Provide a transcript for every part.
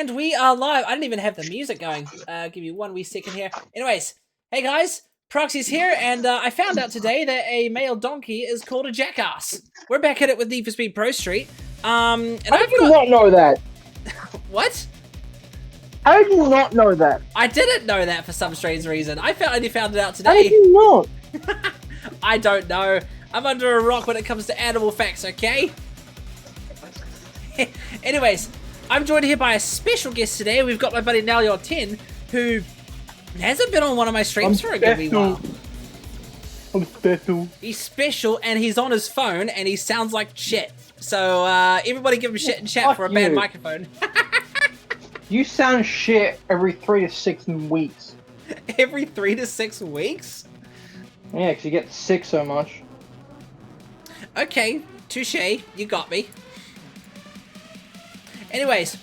And we are live. I didn't even have the music going. Give me 1 wee second here. Anyways, hey guys, Proxy's here, and I found out today that a male donkey is called a jackass. We're back at it with Need for Speed Prostreet. And How did you not know that? What? How did you not know that? I didn't know that for some strange reason. I only found it out today. How did you not? I don't know. I'm under a rock when it comes to animal facts, okay? Anyways, I'm joined here by a special guest today. We've got my buddy Nelly10, who hasn't been on one of my streams for a good wee while. I'm special. He's special, and he's on his phone, and he sounds like shit. So, everybody give him shit in chat Fuck for a bad you. microphone. You sound shit every 3 to 6 weeks. Every 3 to 6 weeks? Yeah, because you get sick so much. Okay, touche. You got me. Anyways,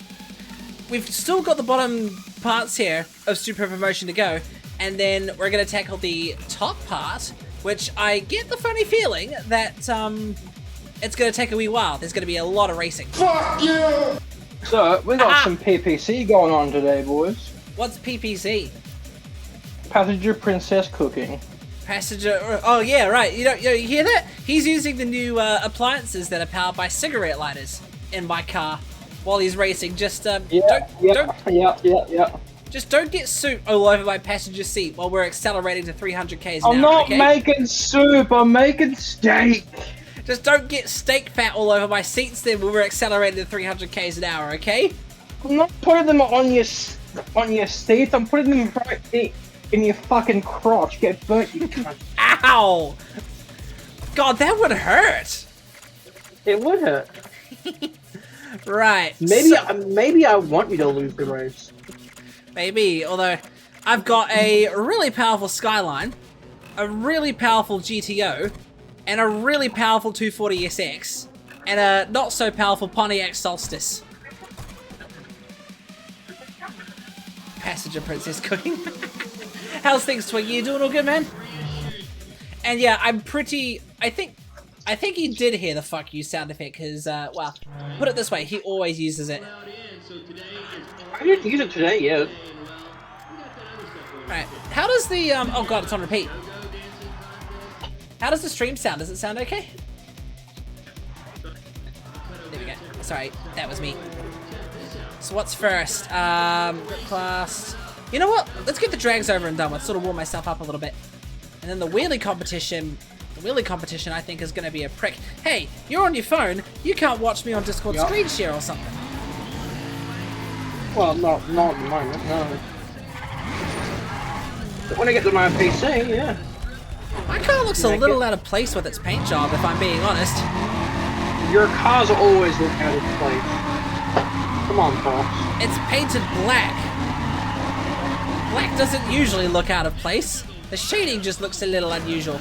we've still got the bottom parts here of Super Promotion to go, and then we're going to tackle the top part, which I get the funny feeling that it's going to take a wee while. There's going to be a lot of racing. Fuck you! So, we got some PPC going on today, boys. What's PPC? Passenger Princess Cooking. Passenger... Oh, yeah, right. You hear that? He's using the new appliances that are powered by cigarette lighters in my car while he's racing. Just, Just don't get soup all over my passenger seat while we're accelerating to 300 k's an hour, I'm not okay? making soup, I'm making steak. Just don't get steak fat all over my seats then when we're accelerating to 300 k's an hour, okay? I'm not putting them on your seat, I'm putting them right in your fucking crotch. Get burnt, you cunt. Ow! God, that would hurt. It would hurt. Right. Maybe I want you to lose the race. Maybe, although I've got a really powerful Skyline, a really powerful GTO, and a really powerful 240SX, and a not so powerful Pontiac Solstice. Passenger Princess Cooking. How's things, Twiggy? You doing all good, man? And yeah, I think he did hear the fuck you sound effect, because, well, put it this way, he always uses it. I didn't use it today yet. Right, how does the, oh god, it's on repeat. How does the stream sound? Does it sound okay? There we go. Sorry, that was me. So what's first? Grip class. You know what? Let's get the drags over and done with. Sort of warm myself up a little bit. And then the wheelie competition. The wheelie competition, I think, is going to be a prick. Hey, you're on your phone. You can't watch me on Discord screen share or something. Well, not at the moment, no. But when I get to my PC, yeah. My car looks a little out of place with its paint job, if I'm being honest. Your cars are always look out of place. Come on, Fox. It's painted black. Black doesn't usually look out of place. The shading just looks a little unusual.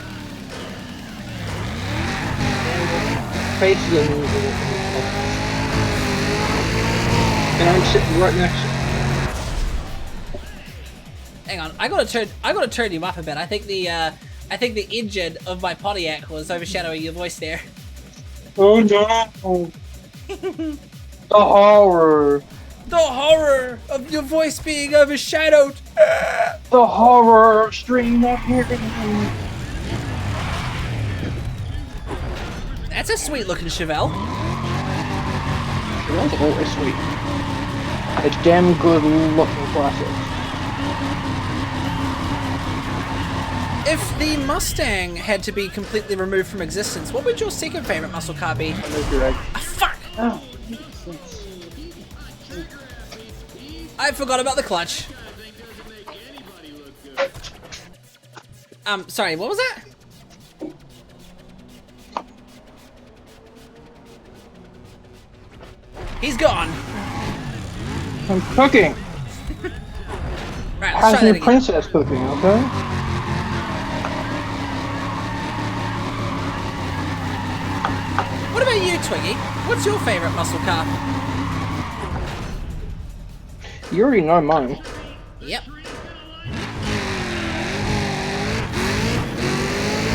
Face is unusual. And I'm sitting right next to you. Hang on, I gotta turn you up a bit. I think the engine of my Pontiac was overshadowing your voice there. Oh no! The horror! The horror of your voice being overshadowed! The horror of stream not hearing you! That's a sweet looking Chevelle. Chevelle's always sweet. A damn good looking classic. If the Mustang had to be completely removed from existence, what would your second favorite muscle car be? Ah, fuck! Oh. I forgot about the clutch. Sorry, what was that? He's gone. I'm cooking. Right, let's try that Passenger again. Princess Cooking, okay? What about you, Twiggy? What's your favorite muscle car? You already know mine. Yep.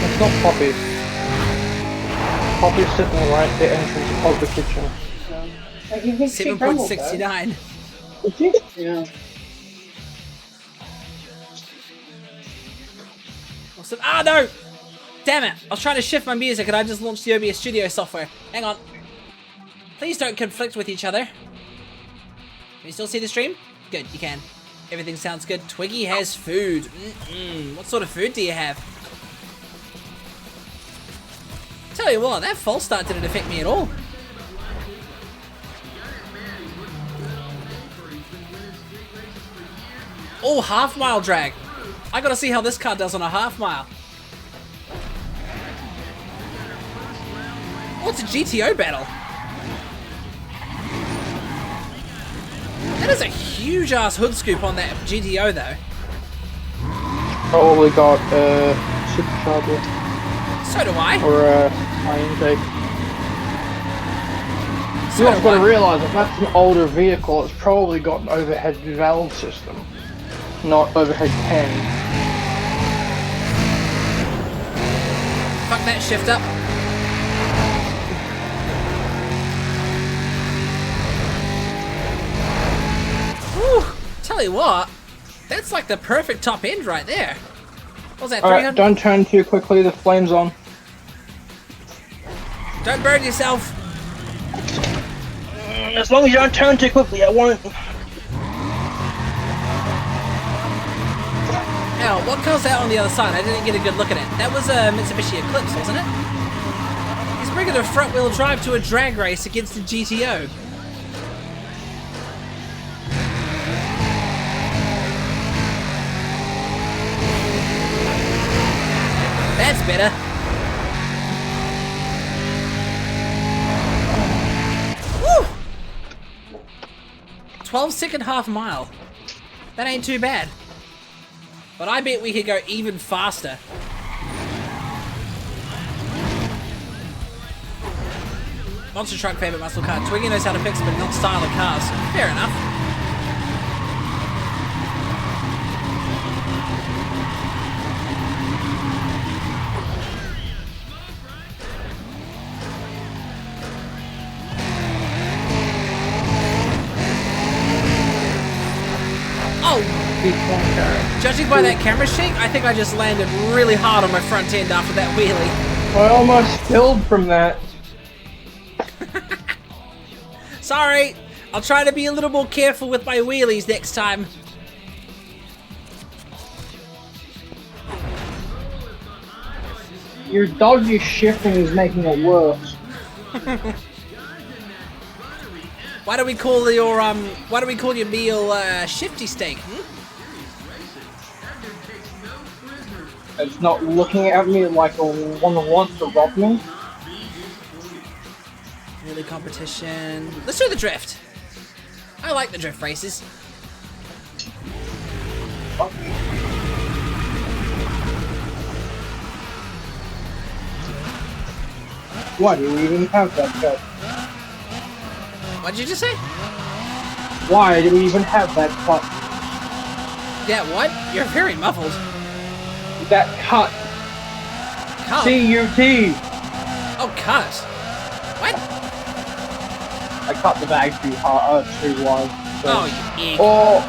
It's not Poppy. Poppy's sitting right at the entrance of the kitchen. 7.69. Yeah. Awesome. Ah, no! Damn it! I was trying to shift my music and I just launched the OBS Studio software. Hang on. Please don't conflict with each other. Can you still see the stream? Good, you can. Everything sounds good. Twiggy has food. What sort of food do you have? Tell you what, that false start didn't affect me at all. Oh, half-mile drag. I gotta see how this car does on a half-mile. Oh, it's a GTO battle. That is a huge-ass hood scoop on that GTO, though. Probably got a supercharger. So do I. Or a high intake. So You also do got to I. realise if that's an older vehicle, it's probably got an overhead valve system, not overhead pan. Fuck that shift up. Whew. Tell you what, that's like the perfect top end right there. What was that, 300? Alright, don't turn too quickly, the flame's on. Don't burn yourself. As long as you don't turn too quickly, I won't. Now, what goes out on the other side? I didn't get a good look at it. That was a Mitsubishi Eclipse, wasn't it? He's bringing a front-wheel drive to a drag race against a GTO. That's better. Woo! 12-second half-mile. That ain't too bad. But I bet we could go even faster. Monster truck favorite muscle car. Twiggy knows how to fix but not style of cars. Fair enough. Oh! Judging by that camera shake, I think I just landed really hard on my front end after that wheelie. I almost spilled from that. Sorry, I'll try to be a little more careful with my wheelies next time. Your dodgy shifting is making it worse. Why do we call your meal shifty steak? It's not looking at me like one that wants to rob me. Wheelie competition. Let's do the drift. I like the drift races. Why do we even have that cut? What did you just say? Why do we even have that cut? Yeah, what? You're very muffled. That cut. Cut? C-U-T. Oh, cut. What? I cut the bag too hard, too wide. So. Oh, you egg. Or,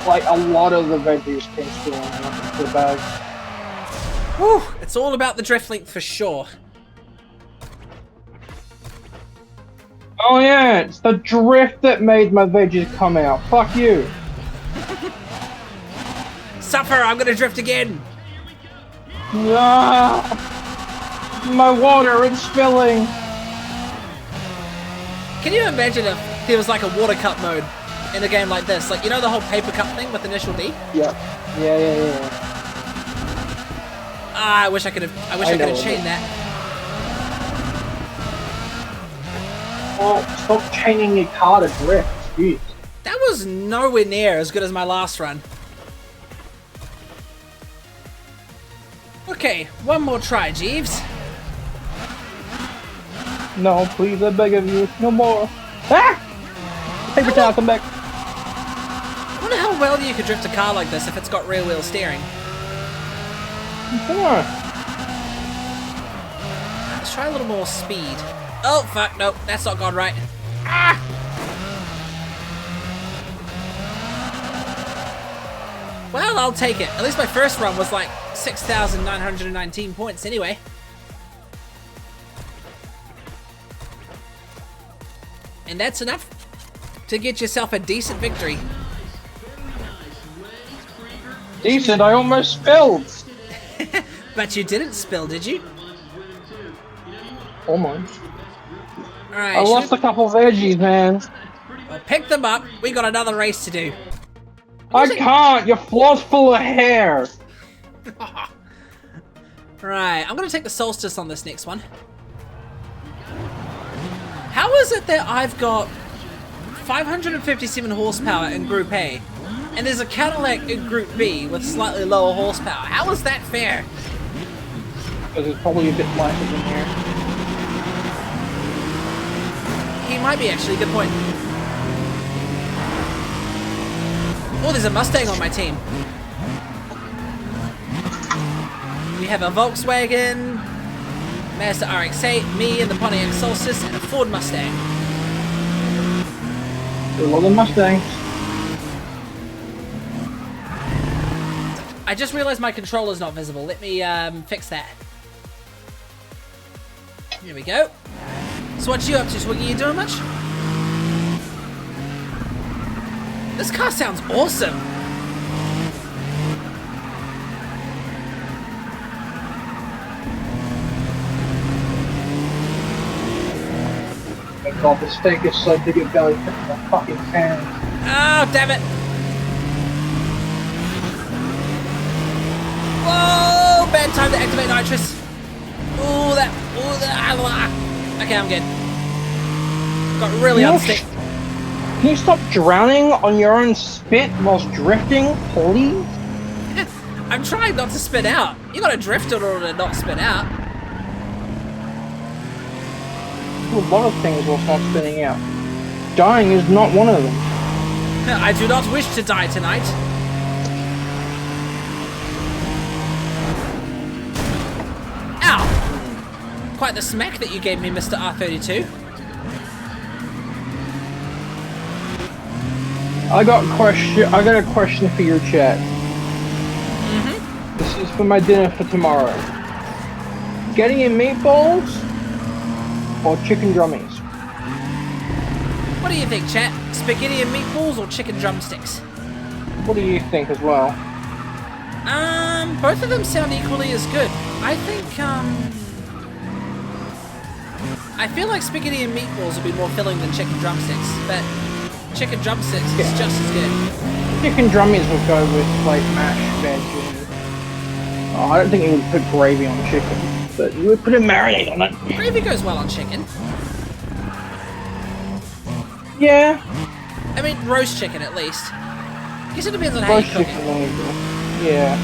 like, a lot of the veggies came still into the bag. Whew, it's all about the drift link for sure. Oh yeah, it's the drift that made my veggies come out. Fuck you. Suffer, I'm gonna drift again. Ah, my water is spilling. Can you imagine if there was like a water cup mode in a game like this? Like, you know the whole paper cup thing with initial D? Yeah. Yeah. Ah, I wish I could have chained that. Oh, stop chaining your car to drift. Jeez. That was nowhere near as good as my last run. Okay, one more try, Jeeves. No, please, I beg of you. No more. Ah! Paper towel, come back. I wonder how well you could drift a car like this if it's got rear wheel steering. Come on. Let's try a little more speed. Oh, fuck, nope, that's not gone right. Ah! Well, I'll take it. At least my first run was like 6,919 points anyway. And that's enough to get yourself a decent victory. Decent, I almost spilled. But you didn't spill, did you? Almost. Alright, I lost a couple veggies, man. Well, pick them up. We got another race to do. I can't. Your floor's full of hair. Right, I'm gonna take the solstice on this next one. How is it that I've got 557 horsepower in Group A, and there's a Cadillac in Group B with slightly lower horsepower? How is that fair? Because it's probably a bit lighter than here. He might be, actually. Good point. Oh, there's a Mustang on my team. We have a Volkswagen, Mazda RX-8, me and the Pontiac Solstice, and a Ford Mustang. A lot of Mustangs. I just realized my controller's not visible. Let me fix that. Here we go. So what you up to, Swiggy? You doing much? This car sounds awesome. Oh my god, the steak is so big it barely fits in the fucking pan. Oh, damn it. Whoa, bad time to activate nitrous. Ooh, that. Okay, I'm good. Got really unstick. Can you stop drowning on your own spit whilst drifting, please? I'm trying not to spin out. You gotta drift in order to not spin out. A lot of things whilst not spinning out. Dying is not one of them. I do not wish to die tonight. Ow! Quite the smack that you gave me, Mr. R32. I got a question for your chat. This is for my dinner for tomorrow. Getting in meatballs or chicken drummies? What do you think, chat? Spaghetti and meatballs or chicken drumsticks? What do you think as well? Both of them sound equally as good. I think, I feel like spaghetti and meatballs would be more filling than chicken drumsticks, but chicken drumsticks is just as good. Chicken drummies would go with like mashed veg and... Oh, I don't think you would put gravy on chicken, but you would put a marinade on it. Gravy goes well on chicken. Yeah. I mean, roast chicken at least. I guess it depends on how you Roast cook chicken, it. yeah.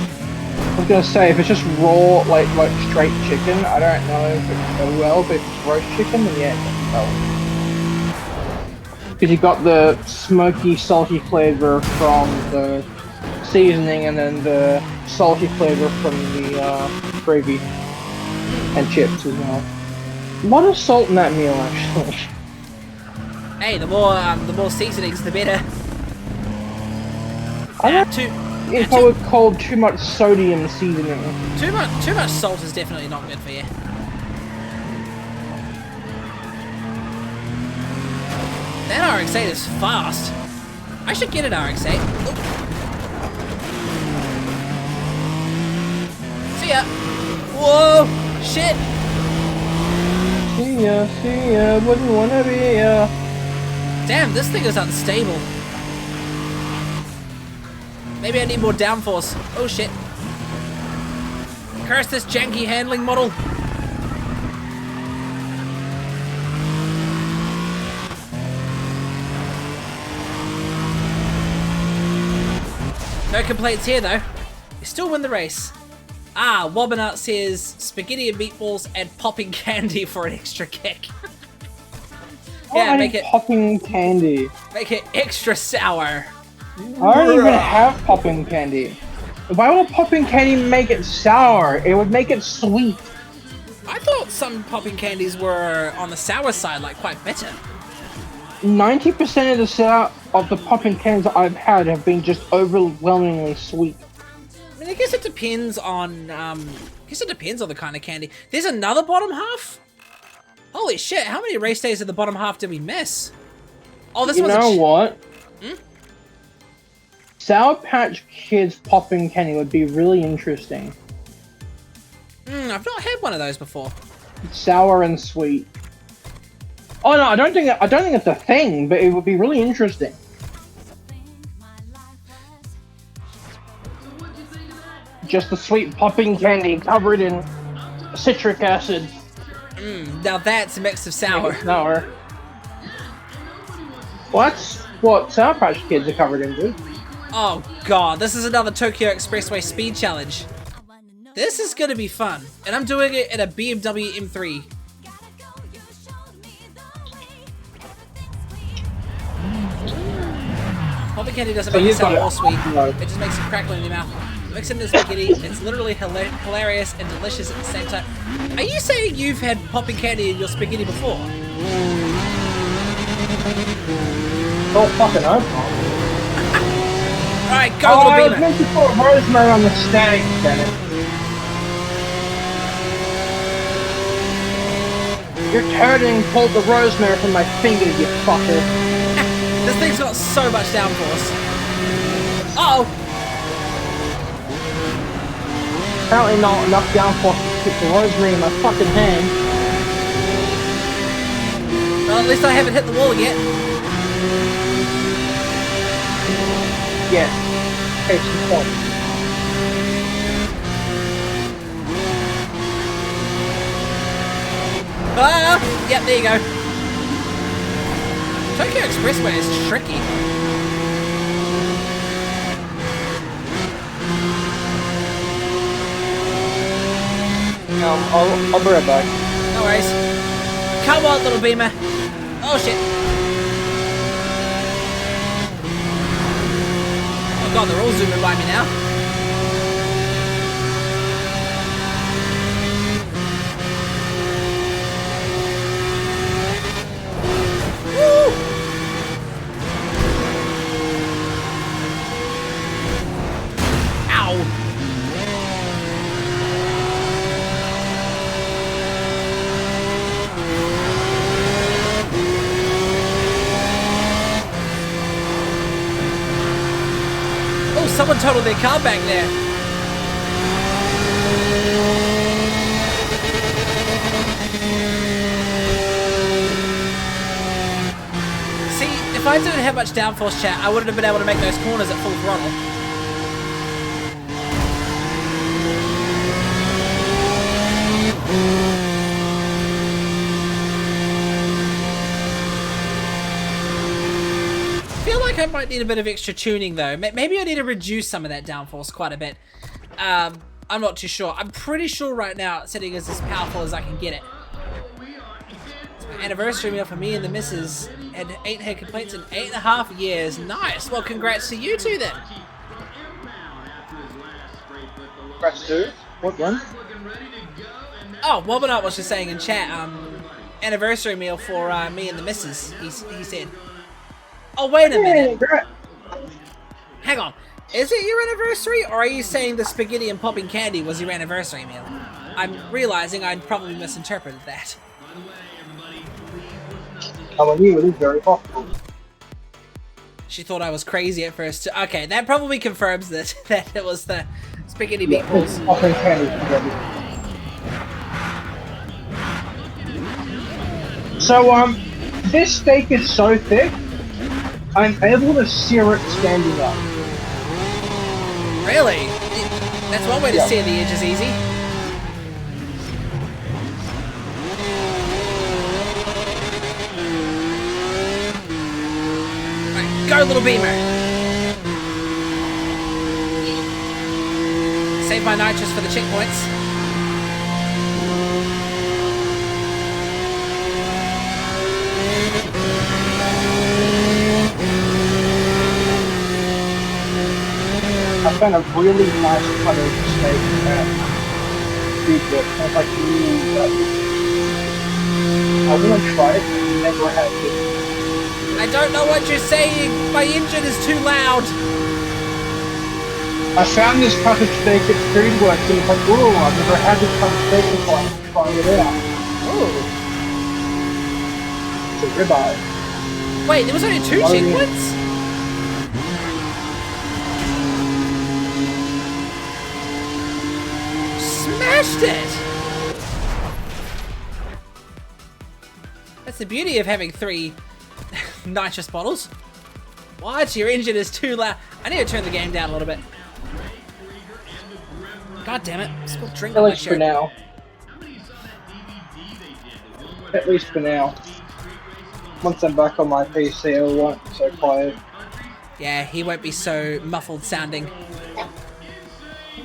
I was gonna say, if it's just raw, like straight chicken, I don't know if it would go well, but if it's roast chicken, then yeah, it does well. Because you got the smoky, salty flavor from the seasoning, and then the salty flavor from the gravy and chips as well. A lot of salt in that meal, actually. Hey, the more seasonings, the better. If I would call too much sodium seasoning. Too much salt is definitely not good for you. That RX-8 is fast. I should get an RX-8. Oop. See ya. Whoa, shit. See ya, wouldn't wanna be ya. Damn, this thing is unstable. Maybe I need more downforce. Oh shit. Curse this janky handling model. No complaints here though. You still win the race. Ah, Wobbenart says spaghetti and meatballs and popping candy for an extra kick. Yeah, make it popping candy. Make it extra sour. I don't even have popping candy. Why would popping candy make it sour? It would make it sweet. I thought some popping candies were on the sour side, like quite bitter. 90% of the setup of the popping cans that I've had have been just overwhelmingly sweet. I mean, I guess it depends on, the kind of candy. There's another bottom half? Holy shit, how many race days of the bottom half did we miss? Oh, this You one's know what? Hmm? Sour Patch Kids popping candy would be really interesting. I've not had one of those before. Sour and sweet. Oh no, I don't think it's a thing, but it would be really interesting. Just the sweet popping candy covered in citric acid. Now that's a mix of sour. Sour. Well, that's what Sour Patch Kids are covered in, dude. Oh god, this is another Tokyo Expressway speed challenge. This is gonna be fun. And I'm doing it in a BMW M3. Popping candy doesn't make it sound more sweet. It just makes it crackle in your mouth. Mix it into spaghetti. It's literally hilarious and delicious at the same time. Are you saying you've had popping candy in your spaghetti before? Oh, fucking hell. Alright, go little I was beamer. meant to put rosemary on the stag, damn it. You're turning pulled the rosemary from my finger, you fucker. This thing's got so much downforce. Uh-oh! Apparently not enough downforce to keep the rosemary in my fucking hand. Well, at least I haven't hit the wall yet. Yes. Case in point. Ah! Yep, there you go. Tokyo Expressway is tricky. I'll be right back. No worries. Come on, little beamer. Oh shit. Oh god, they're all zooming by me now. Woo! Ow! Oh, someone totaled their car back there. See, if I didn't have much downforce, chat, I wouldn't have been able to make those corners at full throttle. I feel like I might need a bit of extra tuning though. Maybe I need to reduce some of that downforce quite a bit. I'm not too sure. I'm pretty sure right now it's sitting as powerful as I can get it. It's my anniversary meal for me and the missus. Had 8 head complaints in 8.5 years. Nice. Well, congrats to you two then. Press 2. What one? Oh, Wobbenut was just saying in chat, anniversary meal for me and the missus, he said. Oh, wait a minute. Hang on. Is it your anniversary, or are you saying the spaghetti and popping candy was your anniversary meal? I'm realizing I'd probably misinterpreted that. I knew it is very possible. She thought I was crazy at first. Okay, that probably confirms that it was the spaghetti meatballs. Popping candy spaghetti. So, this steak is so thick, I'm able to sear it standing up. Really? That's one way to sear the edges easy. Alright, go little beamer. Save my nitrous for the checkpoints. I found a really nice cut of steak and dude, I was like, ooh, I want to try it, but never had it. I don't know what you're saying. My engine is too loud. I found this type of steak at Foodworks and it's like, ooh, I've never had this type of steak before. I'm trying it out. Ooh. It's a ribeye. Wait, there was only 2 checkpoints? Smashed it! That's the beauty of having 3 nitrous bottles. What? Your engine is too loud. I need to turn the game down a little bit. God damn it. I'm supposed to drink At on my least for shirt. now. At least for now. Once I'm back on my PC, I won't be so quiet. Yeah, he won't be so muffled sounding.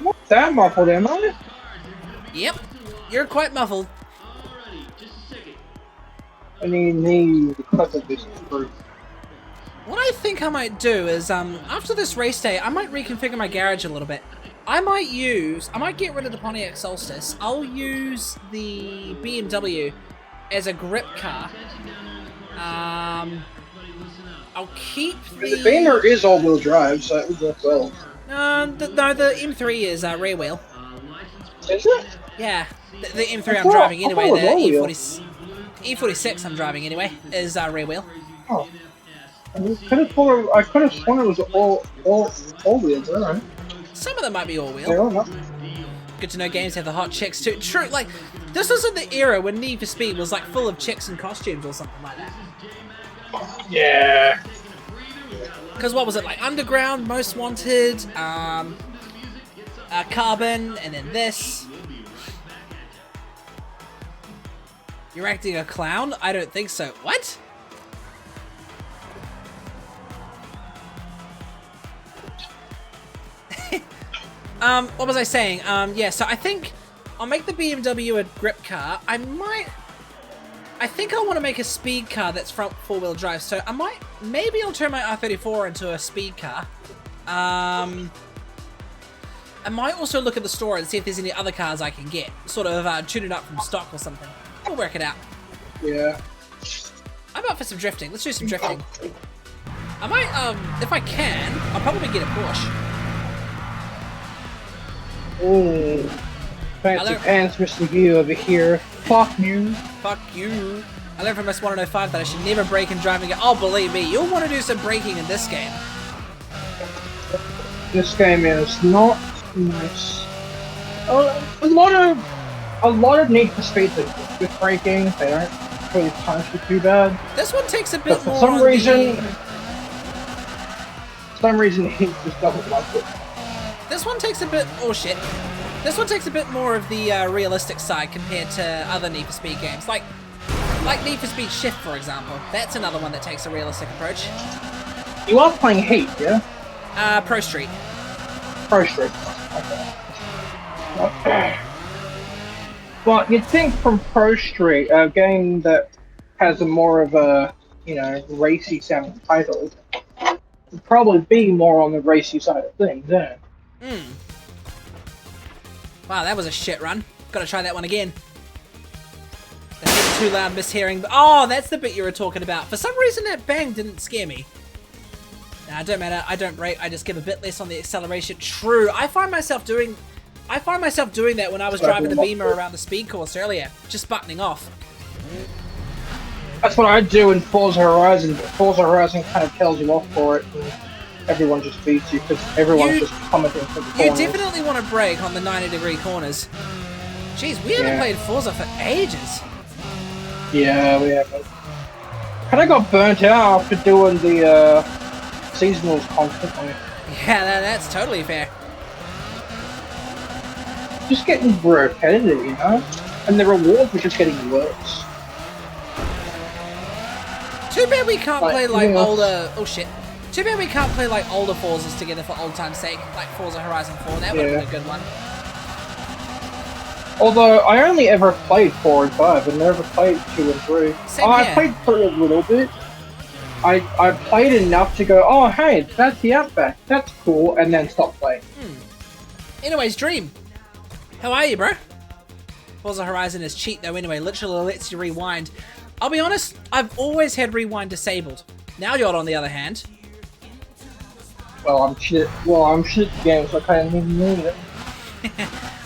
Not that muffled, am I? Yep. You're quite muffled. I need the clip of this through. What I think I might do is, after this race day, I might reconfigure my garage a little bit. I might get rid of the Pontiac Solstice. I'll use the BMW as a grip car. I'll keep The Beamer is all-wheel drive, so it would work well. no, the M3 is rear wheel. Is it? Yeah, the M3 I'm driving anyway. I thought it The was E46 I'm driving anyway is rear wheel. Oh. I could have sworn it was all-wheel, don't I? Some of them might be all They wheel. are not. Good to know games have the hot chicks too. True, like this wasn't the era when Need for Speed was like full of chicks in costumes or something like that. Yeah. Because what was it like? Underground, Most Wanted, Carbon, and then this. You're acting a clown? I don't think so. What? What was I saying? Yeah, so I think I'll make the BMW a grip car. I think I want to make a speed car that's front four-wheel drive, so maybe I'll turn my R34 into a speed car. I might also look at the store and see if there's any other cars I can get, sort of tune it up from stock or something. We'll work it out. Yeah. I'm up for some drifting. Let's do some drifting. I might, if I can, I'll probably get a Porsche. Ooh. Fancy pants, Mr. View over here. Fuck you. Fuck you. I learned from S105 that I should never brake and drive again. Oh, believe me, you'll want to do some braking in this game. This game is not nice. A lot of Need for Speed with braking. They don't really punish you too bad. This one takes a bit But for more some reason, he just doesn't like it. This one takes a bit... Oh, shit. This one takes a bit more of the realistic side compared to other Need for Speed games. Like Need for Speed Shift, for example. That's another one that takes a realistic approach. You are playing Heat, yeah? Prostreet. Prostreet. Okay. But you'd think from Prostreet, a game that has a more of a, racy sounding title, would probably be more on the racy side of things, yeah. Wow, that was a shit run. Gotta try that one again. That's too loud, mishearing. Oh, that's the bit you were talking about. For some reason, that bang didn't scare me. Nah, it don't matter. I don't brake. I just give a bit less on the acceleration. True. I find myself doing that when I was driving the Beamer around the speed course earlier, just buttoning off. That's what I do in Forza Horizon, but Forza Horizon kind of tells you off for it, and everyone just beats you because everyone's just commenting for the corners. You definitely want to brake on the 90-degree corners. Jeez, we haven't played Forza for ages. Yeah, we haven't. Kind of got burnt out after doing the seasonals constantly. Yeah, that's totally fair. Just getting repetitive, and the rewards were just getting worse. Too bad we can't play like yeah. older... Oh shit. Too bad we can't play like older Forzas together for old time's sake. Like Forza Horizon 4. That would have been a good one. Although, I only ever played 4 and 5. I never played 2 and 3. Same I here. played 3 a little bit. I played enough to go, oh hey, that's the Outback. That's cool, and then stop playing. Anyways, Dream. How are you, bro? Forza Horizon is cheat though anyway. Literally lets you rewind. I'll be honest, I've always had rewind disabled. Now you're on the other hand. Well, I'm shit. Well, I'm shit at the game, so I kind of even need it.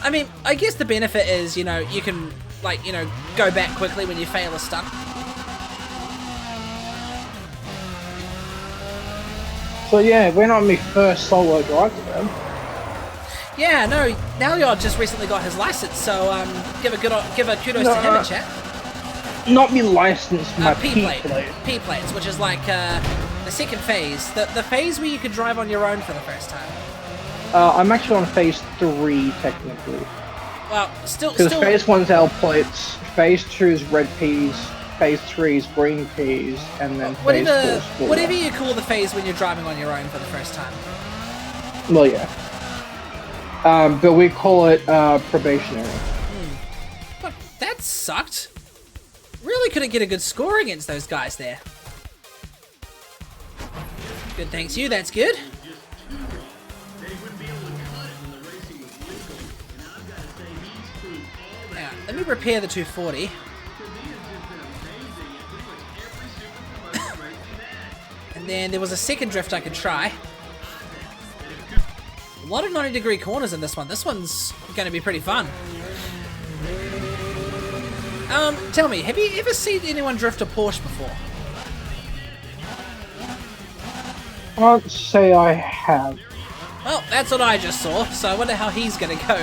I mean, I guess the benefit is, you know, you can, like, you know, go back quickly when you fail a stunt. So yeah, we're on my first solo drive then. Yeah, no, now you're just recently got his license, so give a kudos to him in chat. Not me license, my P plate. P-plates, which is like the second phase, the phase where you could drive on your own for the first time. I'm actually on phase 3 technically. Well, still. Because phase 1's L plates, phase 2 is red P's, phase 3 is green P's, and then phase 4 is full. Whatever you call the phase when you're driving on your own for the first time. Well, yeah. But we call it probationary. But that sucked. Really couldn't get a good score against those guys there. Good, thanks you. That's good. Now, let me repair the 240. And then there was a second drift I could try. A lot of 90-degree corners in this one. This one's going to be pretty fun. Tell me, have you ever seen anyone drift a Porsche before? I can't say I have. Well, that's what I just saw, so I wonder how he's going to go.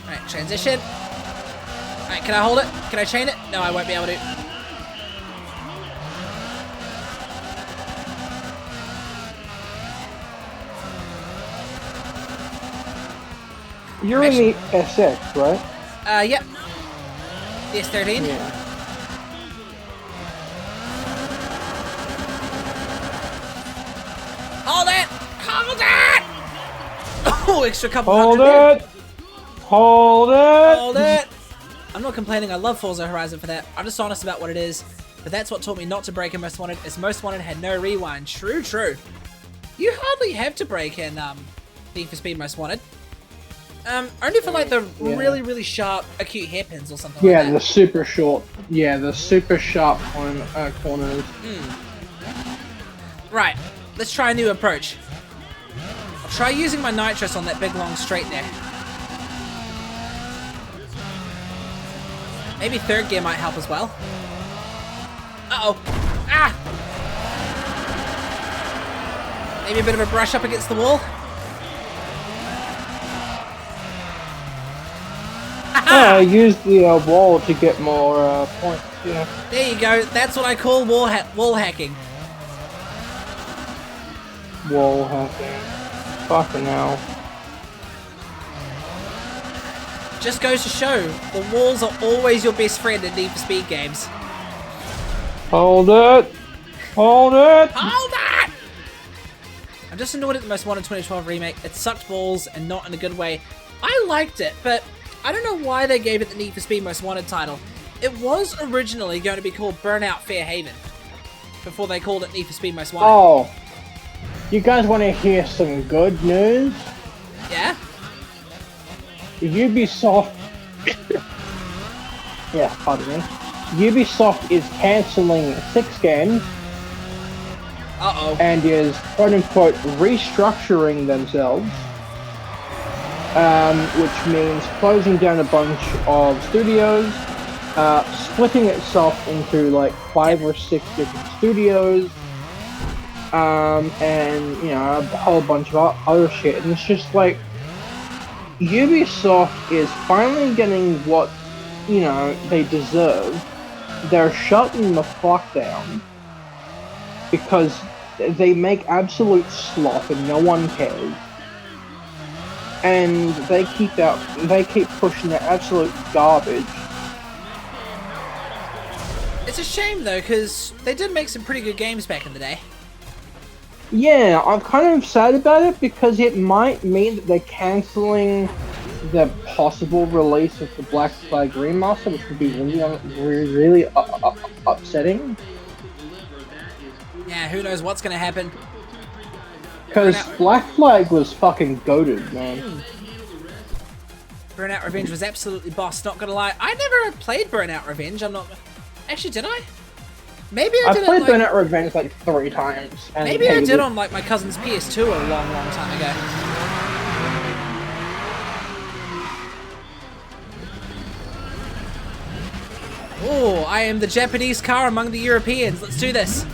Alright, transition. Alright, can I hold it? Can I chain it? No, I won't be able to. You're in the SX, right? Yep. The S13? Yeah. Hold it! Hold it! Oh, extra couple Hold hundred. it! Hold it! Hold it! I'm not complaining, I love Forza Horizon for that. I'm just honest about what it is. But that's what taught me not to break in Most Wanted, as Most Wanted had no rewind. True, true. You hardly have to break in Need for Speed Most Wanted. Only for like the really, really sharp acute hairpins or something like that. Yeah, the super short. Yeah, the super sharp corners. Right, let's try a new approach. I'll try using my nitrous on that big long straight there. Maybe third gear might help as well. Uh-oh. Ah! Maybe a bit of a brush up against the wall. Use the wall to get more points, yeah. There you go. That's what I call wall hacking. Wall hacking. Fucking hell. Just goes to show, the walls are always your best friend in Need for Speed games. Hold it! Hold it! Hold it! I'm just annoyed at the Most Wanted 2012 remake. It sucked balls and not in a good way. I liked it, but I don't know why they gave it the Need for Speed Most Wanted title. It was originally going to be called Burnout Fairhaven, before they called it Need for Speed Most Wanted. Oh, you guys want to hear some good news? Yeah? Ubisoft... yeah, pardon me. Ubisoft is cancelling 6 games. Uh-oh. And is, quote-unquote, restructuring themselves. Which means closing down a bunch of studios, splitting itself into like 5 or 6 different studios, and you know, a whole bunch of other shit. And it's just like Ubisoft is finally getting what, you know, they deserve. They're shutting the fuck down because they make absolute slop and no one cares. And they keep pushing that absolute garbage. It's a shame though, because they did make some pretty good games back in the day. Yeah, I'm kind of sad about it because it might mean that they're cancelling the possible release of the Black Flag Remaster, which would be really upsetting. Yeah, who knows what's gonna happen. Because Black Flag was fucking goated, man. Burnout Revenge was absolutely boss, not gonna lie. I never played Burnout Revenge, I'm not... Actually, did I? Maybe I did played it, like... Burnout Revenge like 3 times. And Maybe I did on like my cousin's PS2 a long, long time ago. Oh, I am the Japanese car among the Europeans. Let's do this.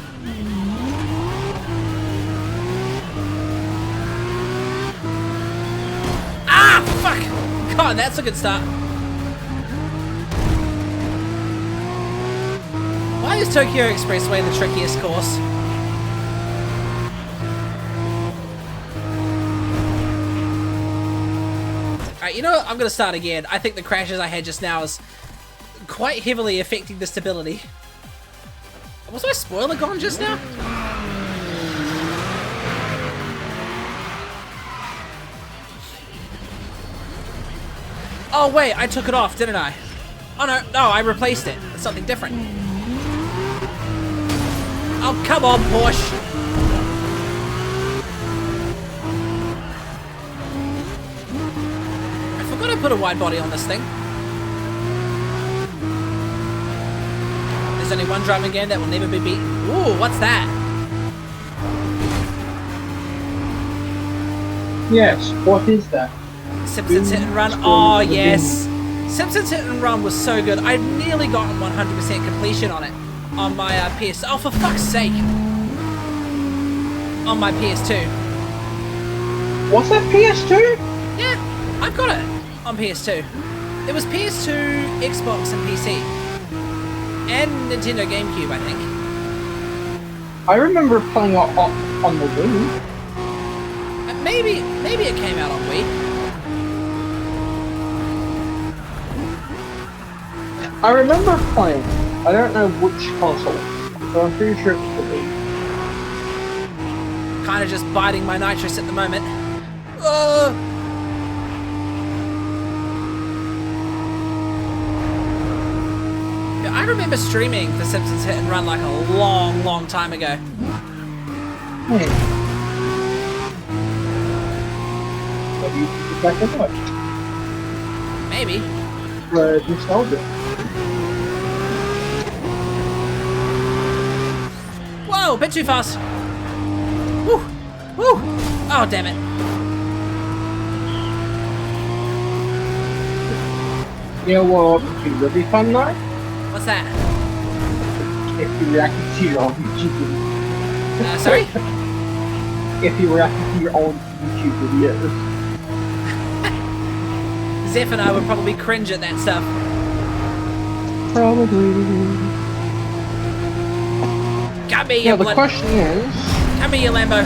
Ah, fuck! God, that's a good start. Why is Tokyo Expressway the trickiest course? Alright, you know what? I'm gonna start again. I think the crashes I had just now is quite heavily affecting the stability. Was my spoiler gone just now? Oh wait, I took it off, didn't I? Oh no, I replaced it with something different. Oh, come on, Porsche. I forgot I put a wide body on this thing. There's only one driving game that will never be beaten. Ooh, what's that? Yes, what is that? Simpsons Hit and Run. Oh, yes. Simpsons Hit and Run was so good. I nearly got 100% completion on it. On my PS... Oh, for fuck's sake. On my PS2. What's that, PS2? Yeah, I've got it on PS2. It was PS2, Xbox, and PC. And Nintendo GameCube, I think. I remember playing on the Wii. Maybe it came out on Wii. I remember playing. I don't know which console, but I'm pretty sure it's the Wii. Kind of just biting my nitrous at the moment. Yeah, I remember streaming The Simpsons Hit and Run like a long, long time ago. Maybe you can get back and watch. Maybe. Nostalgia. Whoa, a bit too fast. Woo! Woo! Oh, damn it. You know what would be really fun though? What's that? If you reacted to your own YouTube. Sorry? If you reacted to your own YouTube videos. Zeph and I would probably cringe at that stuff. Probably. Got me, Yeah, you the question is... Come here, you Lambo.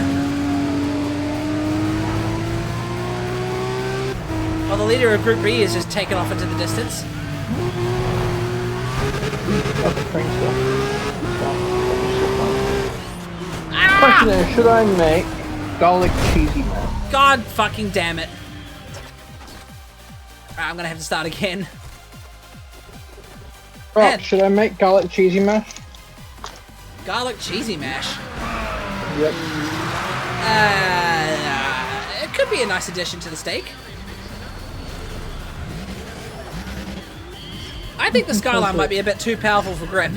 Well, the leader of Group B is just taken off into the distance. Question is, should I make garlic cheesy mash? God fucking damn it. Alright, I'm gonna have to start again. Right, should I make garlic cheesy mash? Garlic cheesy mash? Yep. It could be a nice addition to the steak. I think the Skyline might be a bit too powerful for grip.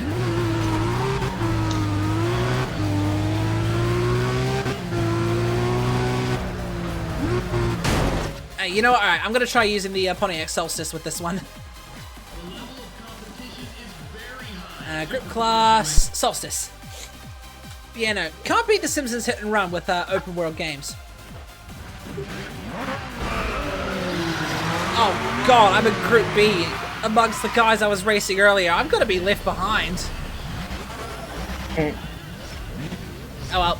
You know what? Alright, I'm gonna try using the Pontiac Solstice with this one. Grip class, Solstice. Yeah, no, can't beat The Simpsons Hit and Run with open world games. Oh god, I'm in Group B amongst the guys I was racing earlier. I'm gonna be left behind. Oh well.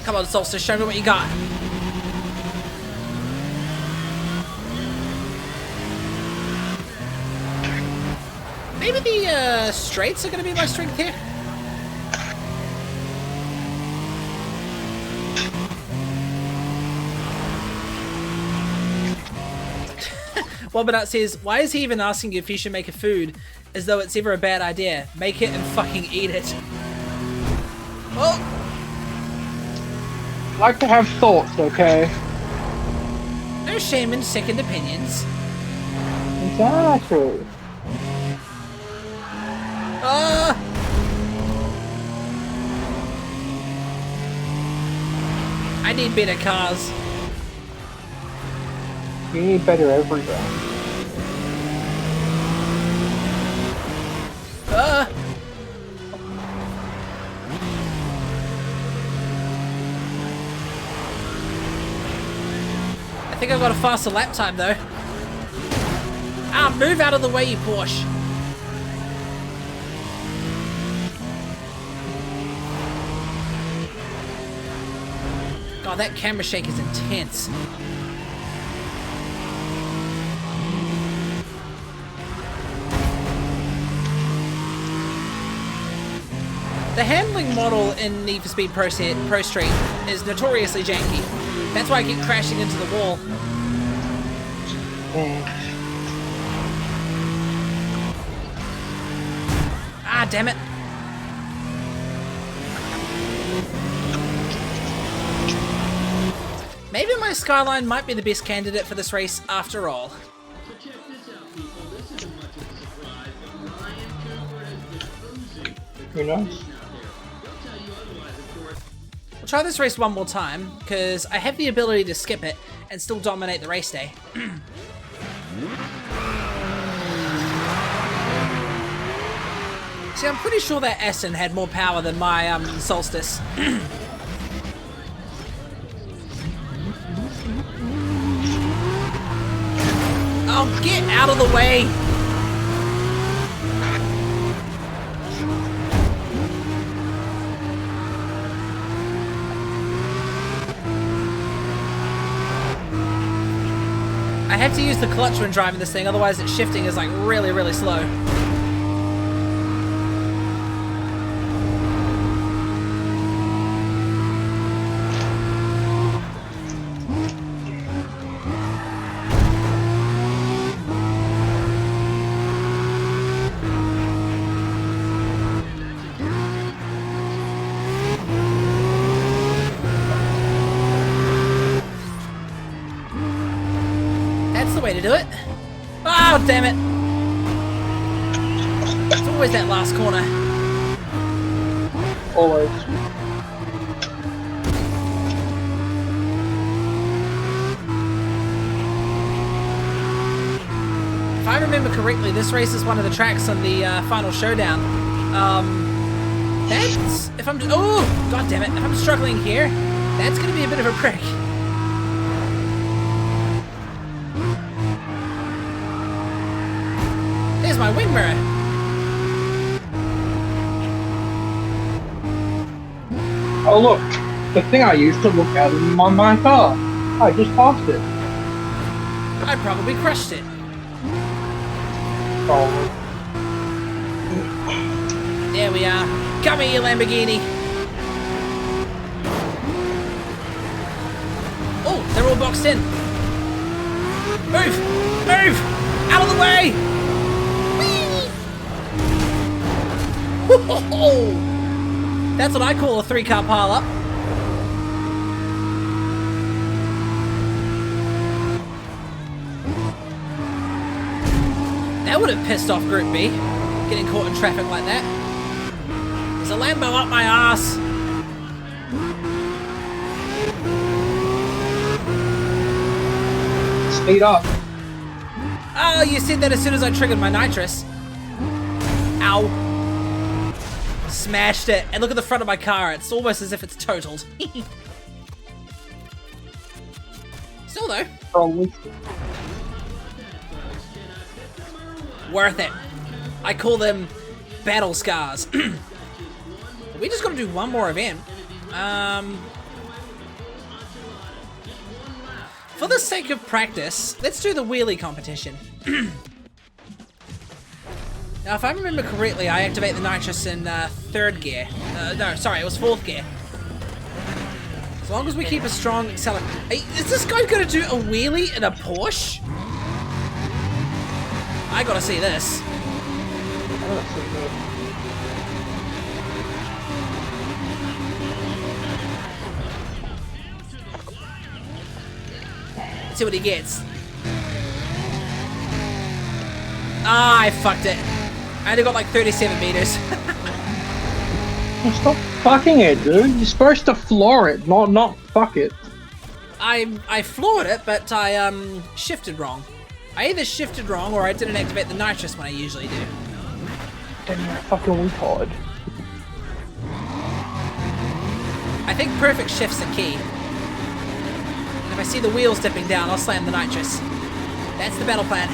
Come on, Solstice, show me what you got. Maybe the straights are gonna be my strength here. Wobbinut says, why is he even asking you if you should make a food as though it's ever a bad idea? Make it and fucking eat it. Oh! I like to have thoughts, okay? No shame in second opinions. Exactly. I need better cars. You need better everywhere. I think I've got a faster lap time though. Ah, move out of the way, you Porsche. God, that camera shake is intense. The handling model in Need for Speed Pro Street is notoriously janky. That's why I keep crashing into the wall. Ah, damn it. Maybe my Skyline might be the best candidate for this race after all. Who knows? We'll try this race one more time, because I have the ability to skip it and still dominate the race day. See, I'm pretty sure that Aston had more power than my Solstice. Oh, get out of the way! I have to use the clutch when driving this thing, otherwise its shifting is like really, really slow. Way to do it. Oh, damn it. It's always that last corner. Always. If I remember correctly, this race is one of the tracks on the final showdown. That's... If I'm... Oh, god damn it. If I'm struggling here, that's going to be a bit of a prick. There's my wing mirror. Oh look, the thing I used to look at on my car. I just passed it. I probably crushed it. Probably. There we are. Come here, you Lamborghini. Oh, they're all boxed in. Move! Move! Out of the way! Whee! That's what I call a 3-car pile-up. That would have pissed off Group B, getting caught in traffic like that. There's a Lambo up my ass. Speed up. Oh, you said that as soon as I triggered my nitrous. Ow. Smashed it. And look at the front of my car. It's almost as if it's totaled. Still though. Probably. Worth it. I call them battle scars. We just gotta do one more event. For the sake of practice, let's do the wheelie competition. Now, if I remember correctly, I activate the nitrous in 3rd gear. No, sorry, it was 4th gear. As long as we keep a strong acceleration. Hey, is this guy gonna do a wheelie in a Porsche? I gotta see this. Let's see what he gets. Ah, I fucked it. I only got like 37 meters. Stop fucking it, dude. You're supposed to floor it, not fuck it. I floored it, but I shifted wrong. I either shifted wrong or I didn't activate the nitrous when I usually do. Then you're a fucking retard. I think perfect shift's the key. And if I see the wheels dipping down, I'll slam the nitrous. That's the battle plan.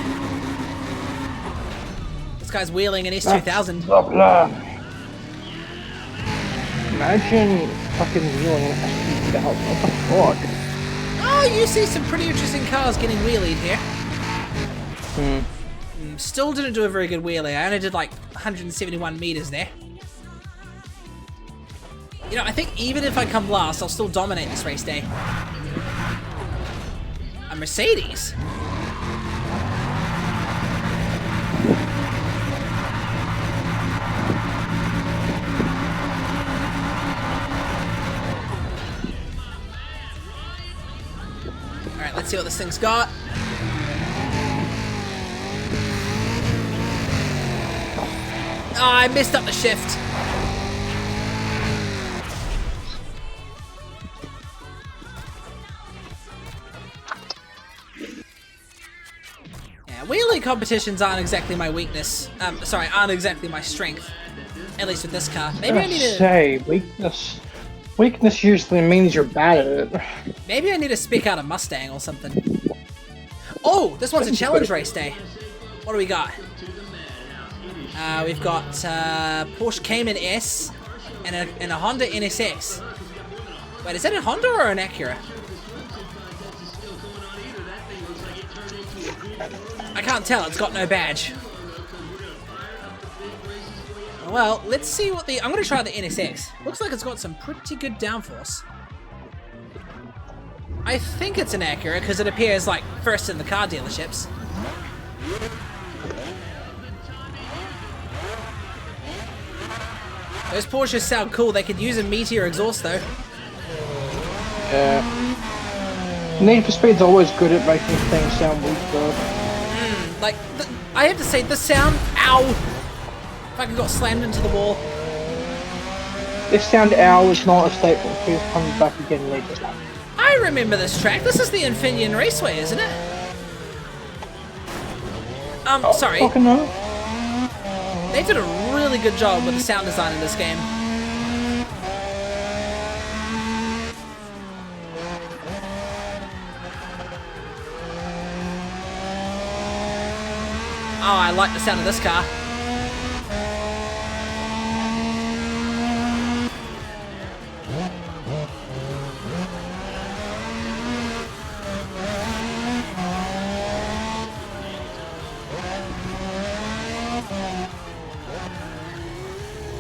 This guy's wheeling an S2000. Imagine fucking wheeling an S2000. What the fuck? Oh, you see some pretty interesting cars getting wheelied here. Still didn't do a very good wheelie. I only did like 171 meters there. You know, I think even if I come last, I'll still dominate this race day. A Mercedes? Alright, let's see what this thing's got. Oh, I messed up the shift. Yeah, wheelie competitions aren't exactly my weakness. Sorry, aren't exactly my strength. At least with this car. Maybe I need to say weakness. Weakness usually means you're bad at it. Maybe I need to spec out a Mustang or something. Oh, this one's a challenge race day. What do we got? We've got Porsche Cayman S and a Honda NSX. Wait, is that a Honda or an Acura? I can't tell, it's got no badge. Well, let's see what I'm gonna try the NSX. Looks like it's got some pretty good downforce. I think it's an Acura because it appears like first in the car dealerships. Those Porsches sound cool. They could use a meteor exhaust though. Yeah. Need for Speed's always good at making things sound weak though. Like, I have to say, the sound, ow! Like I got slammed into the wall. This sound ow is not a statement. Please come back again later. I remember this track. This is the Infineon Raceway, isn't it? Sorry. Fucking no. They did a really good job with the sound design in this game. Oh, I like the sound of this car.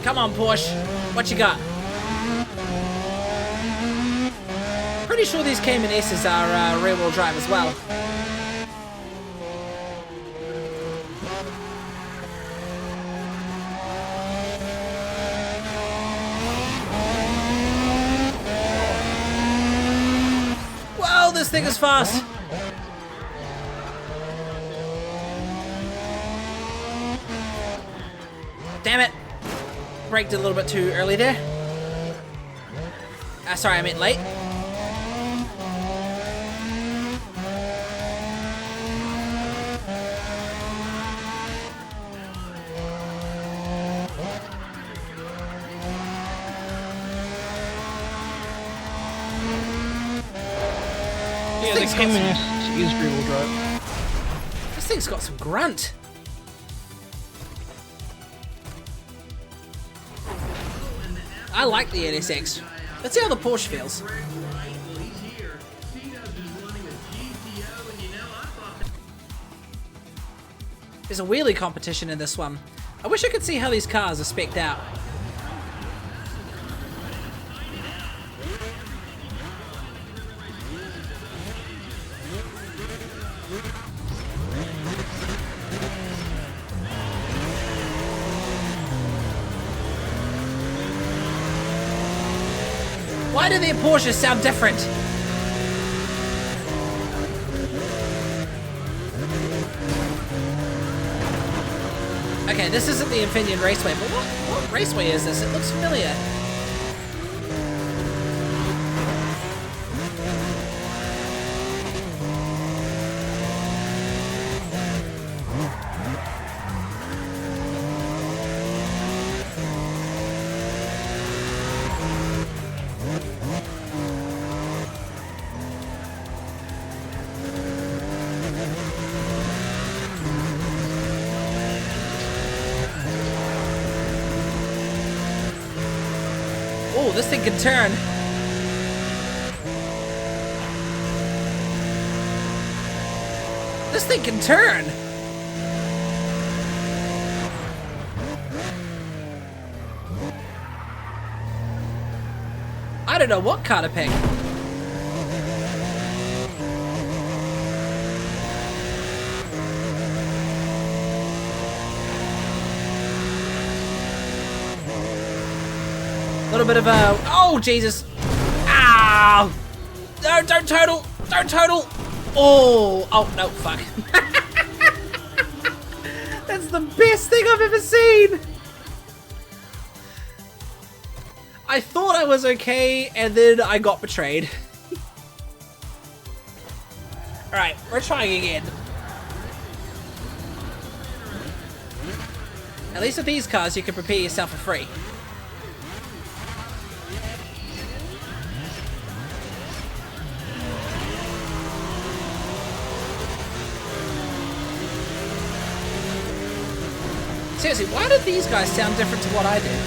Come on, Porsche. What you got? Pretty sure these Cayman S's are rear-wheel drive as well. Whoa, this thing is fast. Damn it. Braked a little bit too early there. Sorry, I meant late. Yeah, the Cayman S is rear-wheel drive. This thing's got some grunt. I like the NSX. Let's see how the Porsche feels. There's a wheelie competition in this one. I wish I could see how these cars are spec'd out. Why do their Porsches sound different? Okay, this isn't the Infineon Raceway, but what raceway is this? It looks familiar. Oh, this thing can turn. This thing can turn. I don't know what car to pick. A little bit of a... Oh, Jesus. Ow. No, don't total. Don't total. Oh. Oh, no, fuck. That's the best thing I've ever seen. I thought I was okay, and then I got betrayed. Alright, we're trying again. At least with these cars, you can prepare yourself for free. Seriously, why did these guys sound different to what I did?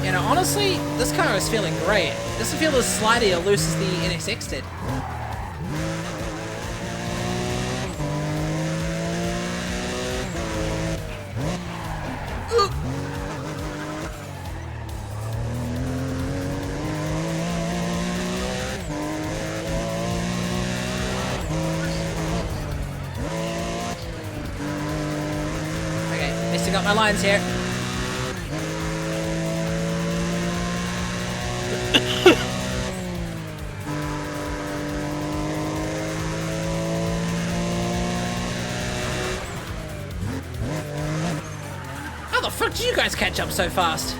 You know, honestly, this car is feeling great. It doesn't feel as slidey or loose as the NSX did. Got my lines here. How the fuck did you guys catch up so fast?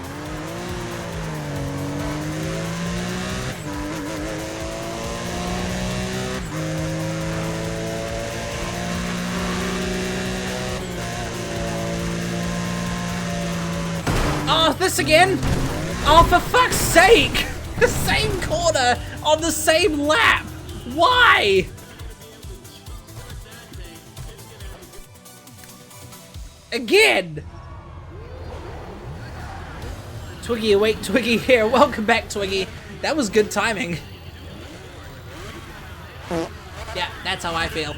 Oh, this again? Oh, for fuck's sake! The same corner on the same lap! Why? Again! Twiggy awake, Twiggy here. Welcome back, Twiggy. That was good timing. Yeah, that's how I feel.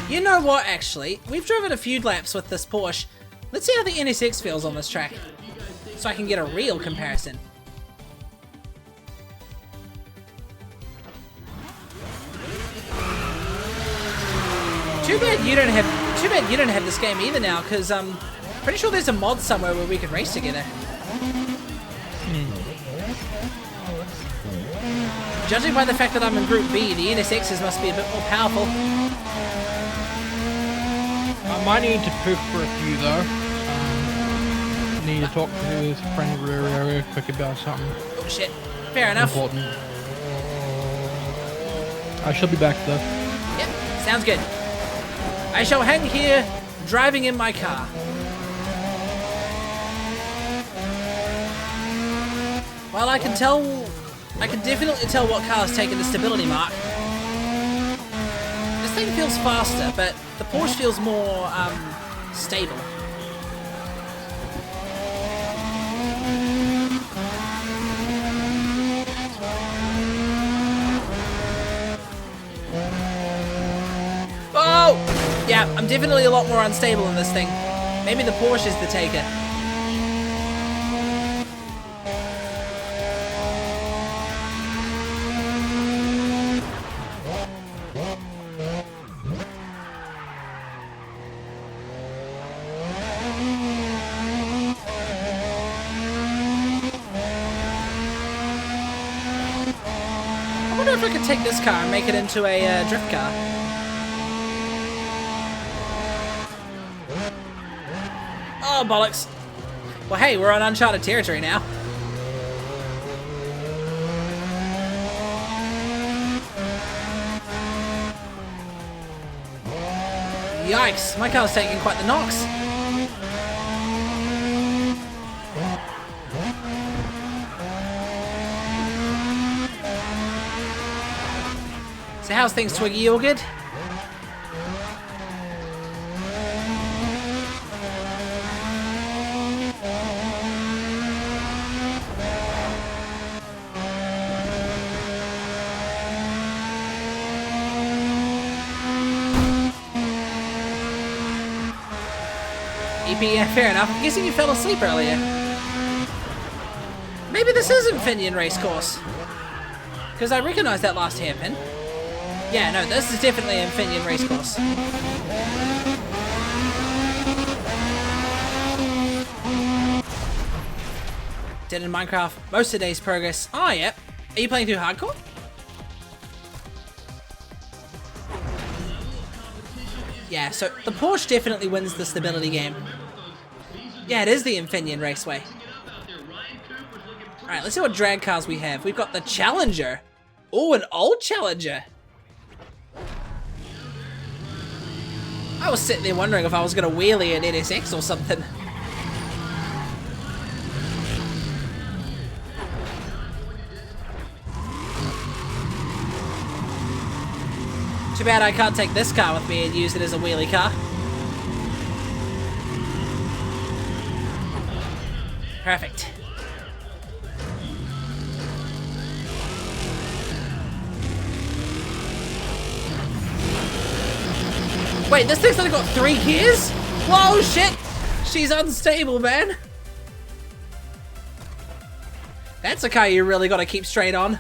You know what, actually? We've driven a few laps with this Porsche. Let's see how the NSX feels on this track, so I can get a real comparison. Too bad you don't have this game either now, because pretty sure there's a mod somewhere where we could race together. Judging by the fact that I'm in Group B, the NSXs must be a bit more powerful. I might need to poop for a few though. Need to talk to his friend real quick about something. Oh shit. Fair enough. Important. I shall be back though. Yep, sounds good. I shall hang here, driving in my car. Well, I can definitely tell what car has taken the stability mark. This thing feels faster, but the Porsche feels more, stable. Oh! Yeah, I'm definitely a lot more unstable in this thing. Maybe the Porsche is the taker. if I could take this car and make it into a drift car. Oh, bollocks. Well, hey, we're on uncharted territory now. Yikes, my car's taking quite the knocks. So how's things, Twiggy? You all good? EP, yeah, fair enough. I'm guessing you fell asleep earlier. Maybe this isn't Finian Racecourse. Because I recognise that last hairpin. Yeah, no, this is definitely an Finian Racecourse. Dead in Minecraft. Most of the day's progress. Oh, yep. Are you playing through hardcore? Yeah, so the Porsche definitely wins the stability game. Yeah, it is the Infineon Raceway. Alright, let's see what drag cars we have. We've got the Challenger. Oh, an old Challenger. I was sitting there wondering if I was going to wheelie an NSX or something. Too bad I can't take this car with me and use it as a wheelie car. Perfect. Wait, this thing's only got 3 gears? Whoa, shit! She's unstable, man. That's a car you really gotta keep straight on.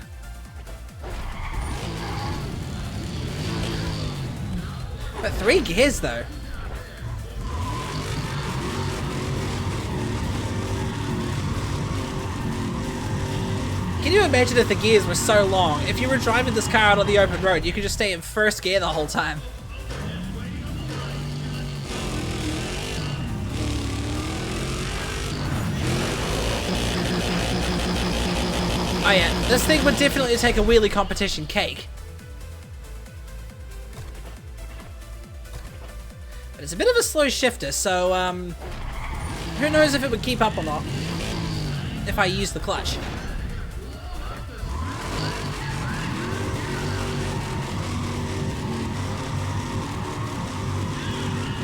But 3 gears, though. Can you imagine if the gears were so long? If you were driving this car out on the open road, you could just stay in first gear the whole time. Oh yeah, this thing would definitely take a wheelie competition cake. But it's a bit of a slow shifter, so who knows if it would keep up or not if I use the clutch.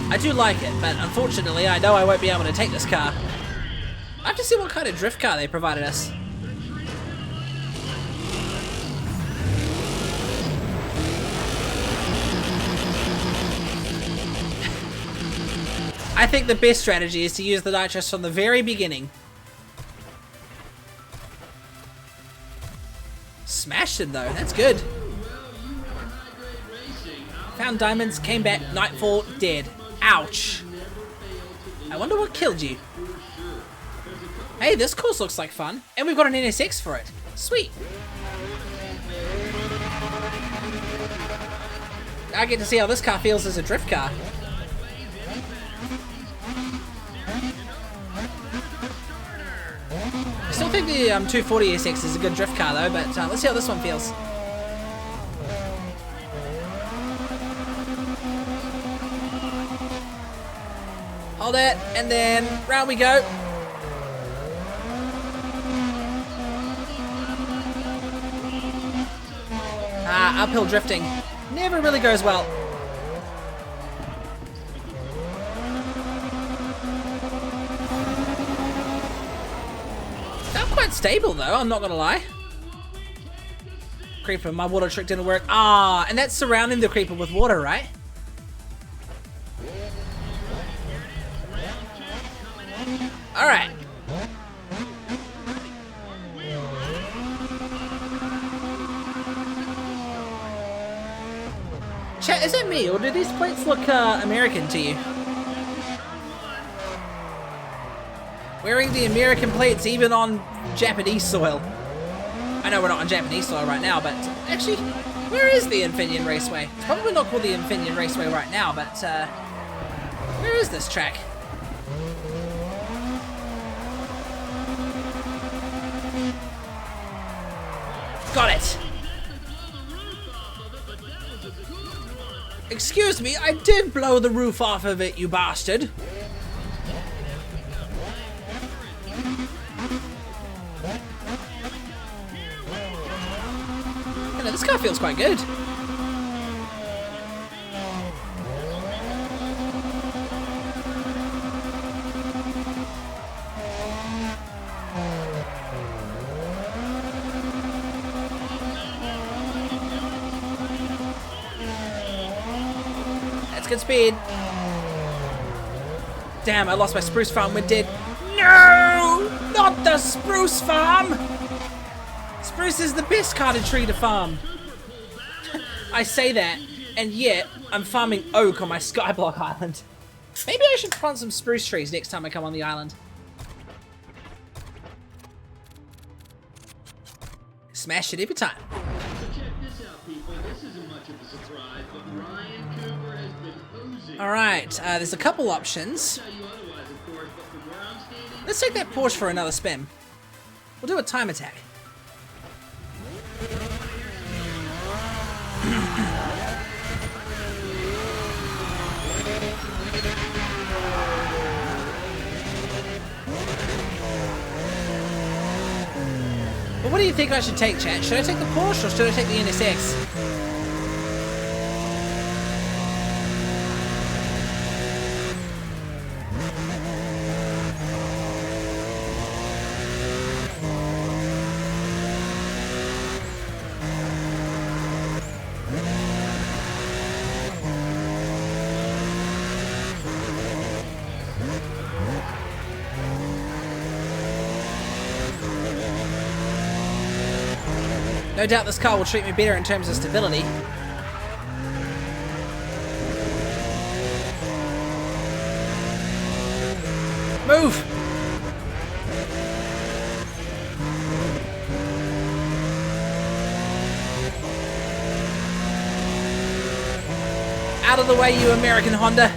I do like it, but unfortunately I know I won't be able to take this car. I have to see what kind of drift car they provided us. I think the best strategy is to use the nitrous from the very beginning. Smashed him though, that's good. Found diamonds, came back, nightfall, dead. Ouch. I wonder what killed you. Hey, this course looks like fun. And we've got an NSX for it. Sweet. I get to see how this car feels as a drift car. I still think the 240 SX is a good drift car though, but let's see how this one feels. Hold it, and then round we go. Uphill drifting. Never really goes well. Felt quite stable though, I'm not gonna lie. Creeper, my water trick didn't work. And that's surrounding the creeper with water, right? Alright. Chat, is it me, or do these plates look American to you? Wearing the American plates even on Japanese soil. I know we're not on Japanese soil right now, but actually, where is the Infineon Raceway? It's probably not called the Infineon Raceway right now, but where is this track? Got it! Excuse me, I did blow the roof off of it, you bastard! This car feels quite good. That's good speed. Damn, I lost my spruce farm when did. No! Not the spruce farm! Spruce is the best carded tree to farm. I say that, and yet I'm farming oak on my skyblock island. Maybe I should plant some spruce trees next time I come on the island. Smash it every time. Alright, there's a couple options. Let's take that Porsche for another spin. We'll do a time attack. But what do you think I should take, chat? Should I take the Porsche or should I take the NSX? No doubt this car will treat me better in terms of stability. Move! Out of the way, you American Honda.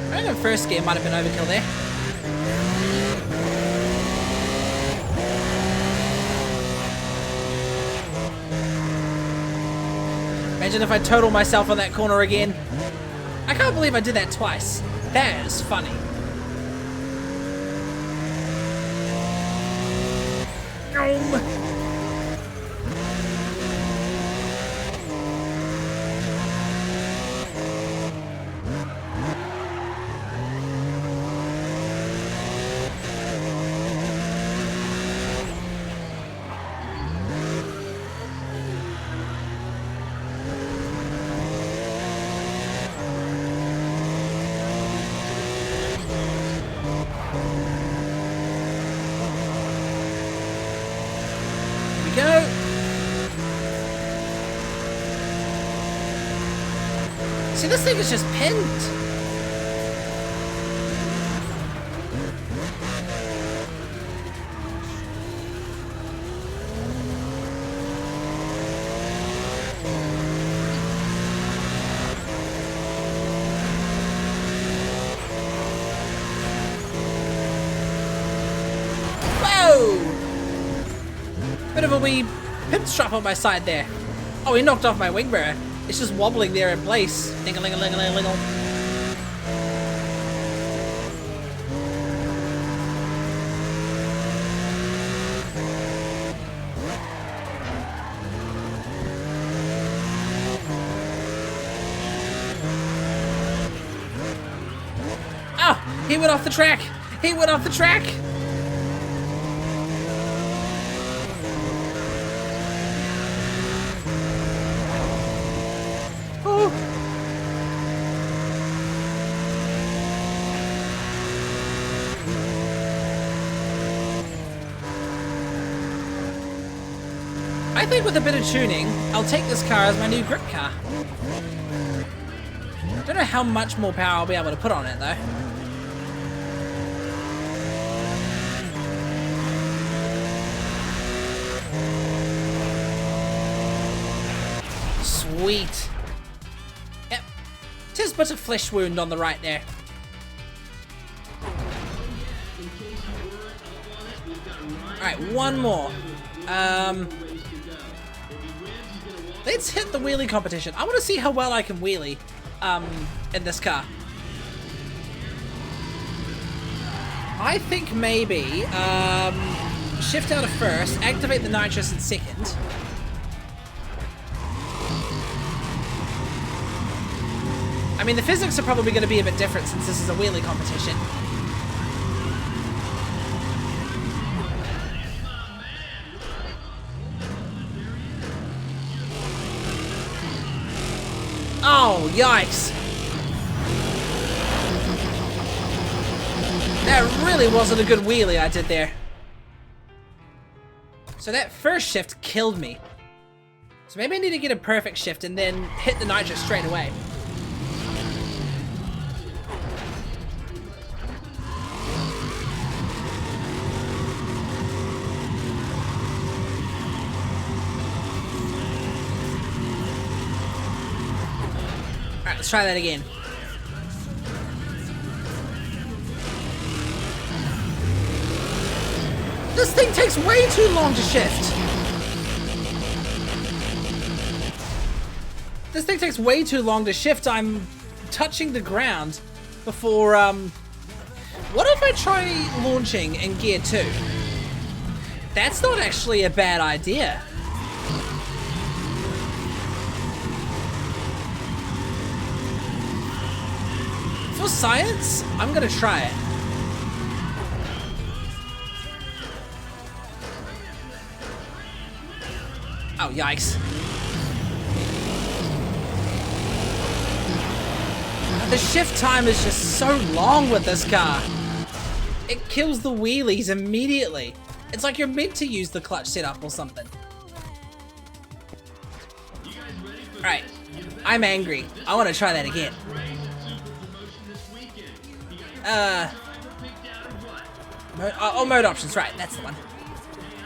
I think the first gear might have been overkill there. Imagine if I total myself on that corner again. I can't believe I did that twice. That is funny. Go. See, this thing is just pinned. Bit of a wee pit strap on my side there. Oh, he knocked off my wing mirror. It's just wobbling there in place. Ding-a-ling-a-ling-a-ling-a-lingle. Oh, he went off the track. He went off the track. I think with a bit of tuning, I'll take this car as my new grip car. Don't know how much more power I'll be able to put on it though. Sweet. Yep. Tis but a flesh wound on the right there. Alright, one more. Let's hit the wheelie competition. I want to see how well I can wheelie in this car. I think maybe shift out of first, activate the nitrous in second. I mean, the physics are probably going to be a bit different since this is a wheelie competition. Oh, yikes. That really wasn't a good wheelie I did there. So that first shift killed me. So maybe I need to get a perfect shift and then hit the nitrous straight away. Alright, let's try that again. This thing takes way too long to shift. This thing takes way too long to shift. I'm touching the ground before, what if I try launching in gear 2? That's not actually a bad idea. For science, I'm gonna try it. Oh, yikes. The shift time is just so long with this car. It kills the wheelies immediately. It's like you're meant to use the clutch setup or something. Alright, I'm angry. I want to try that again. Mode options, right, that's the one.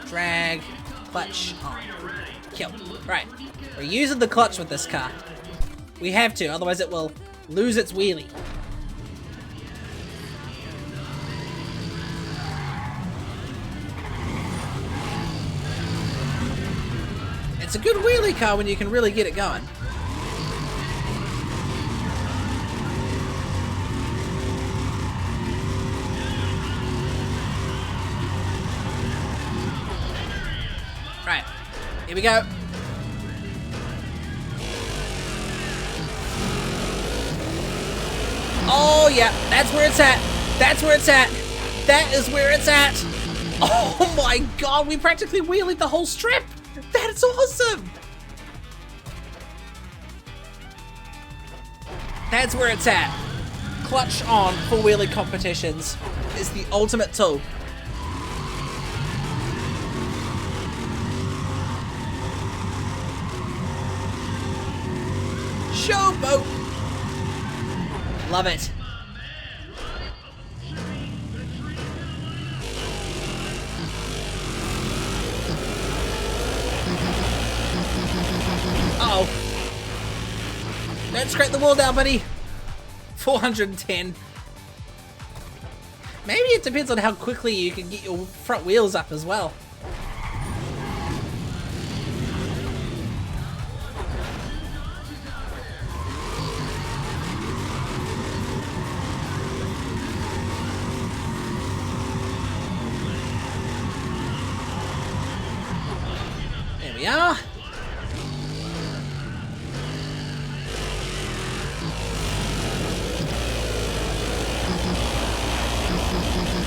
Drag, clutch, on. Kill. Right, we're using the clutch with this car. We have to, otherwise it will lose its wheelie. It's a good wheelie car when you can really get it going. Right, here we go. Oh yeah, that's where it's at. That's where it's at. That is where it's at. Oh my god, we practically wheelied the whole strip. That's awesome. That's where it's at. Clutch on for wheelie competitions is the ultimate tool. Showboat. Love it. Uh-oh. Don't scrape the wall down, buddy. 410. Maybe it depends on how quickly you can get your front wheels up as well. There we are.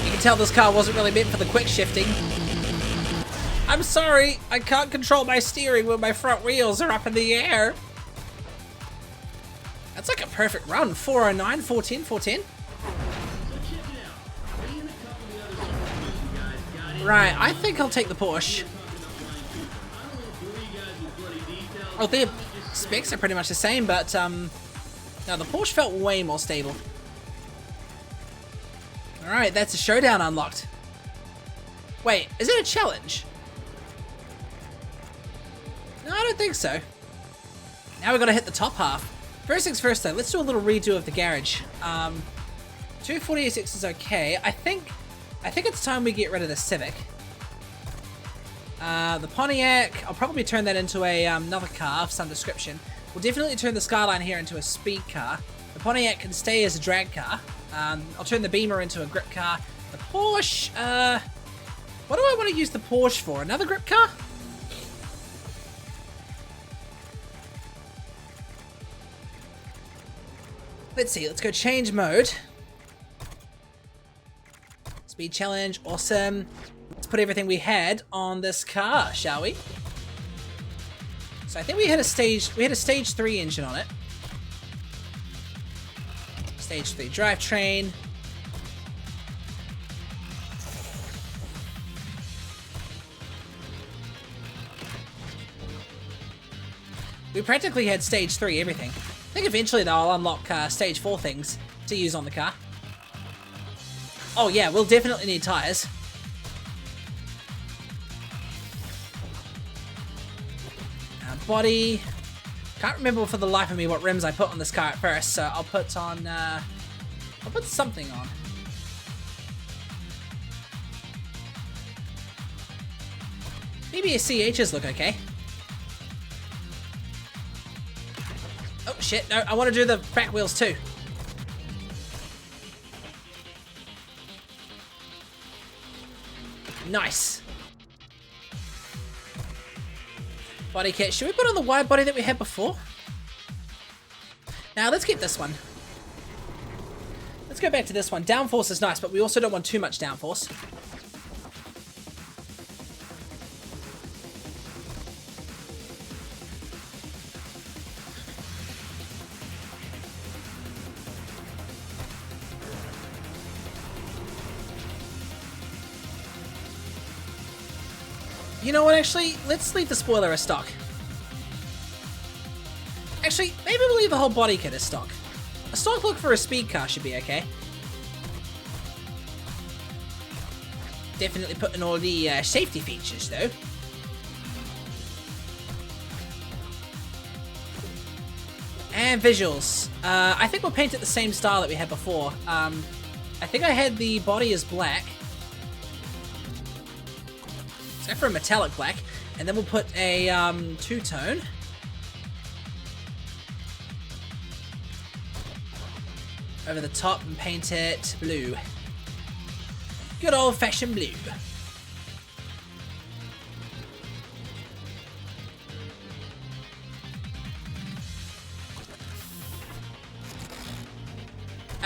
You can tell this car wasn't really meant for the quick shifting. I'm sorry, I can't control my steering when my front wheels are up in the air. That's like a perfect run. 409, 410, 410. Right, I think I'll take the Porsche. Oh, the specs are pretty much the same, but no, the Porsche felt way more stable. Alright, that's a showdown unlocked. Wait, is it a challenge? No, I don't think so. Now we've got to hit the top half. First things first though, let's do a little redo of the garage. 246 is okay. I think it's time we get rid of the Civic. The Pontiac, I'll probably turn that into a another car of some description. We'll definitely turn the Skyline here into a speed car. The Pontiac can stay as a drag car. I'll turn the Beamer into a grip car. The Porsche, what do I want to use the Porsche for? Another grip car? Let's see, let's go change mode. Speed challenge, awesome. Let's put everything we had on this car, shall we? So I think we had a stage 3 engine on it. Stage 3 drivetrain. We practically had stage 3 everything. I think eventually though I'll unlock stage 4 things to use on the car. Oh yeah, we'll definitely need tyres. Body. Can't remember for the life of me what rims I put on this car at first, so I'll put on, I'll put something on. BBS CHs look okay. Oh shit, no, I want to do the back wheels too. Nice. Body kit. Should we put on the wide body that we had before? Now let's keep this one. Let's go back to this one. Downforce is nice, but we also don't want too much downforce. You know what, actually, let's leave the spoiler as stock. Actually, maybe we'll leave the whole body kit as stock. A stock look for a speed car should be okay. Definitely put in all the safety features, though. And visuals. I think we'll paint it the same style that we had before. I think I had the body as black. Go for a metallic black, and then we'll put a two-tone. Over the top and paint it blue. Good old-fashioned blue.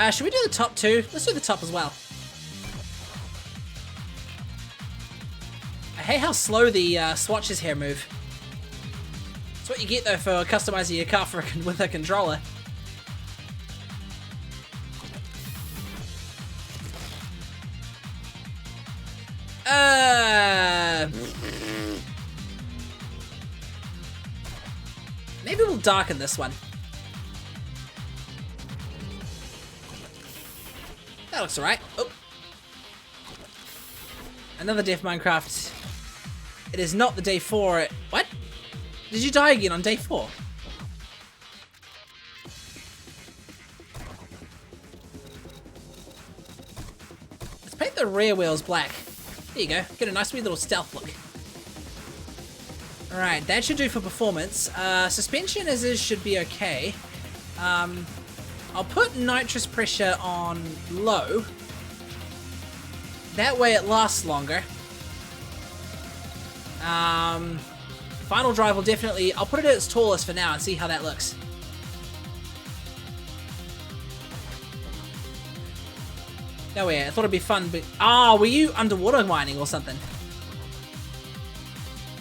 Should we do the top too? Let's do the top as well. I hate how slow the swatches here move. That's what you get though for customizing your car with a controller. Maybe we'll darken this one. That looks alright. Oh. Another Def Minecraft. It is not the day 4. What? Did you die again on day 4? Let's paint the rear wheels black. There you go. Get a nice wee little stealth look. Alright, that should do for performance. Suspension as is should be okay. I'll put nitrous pressure on low. That way it lasts longer. Final drive will definitely... I'll put it at its tallest for now and see how that looks. No way, I thought it'd be fun, but... Ah, were you underwater mining or something?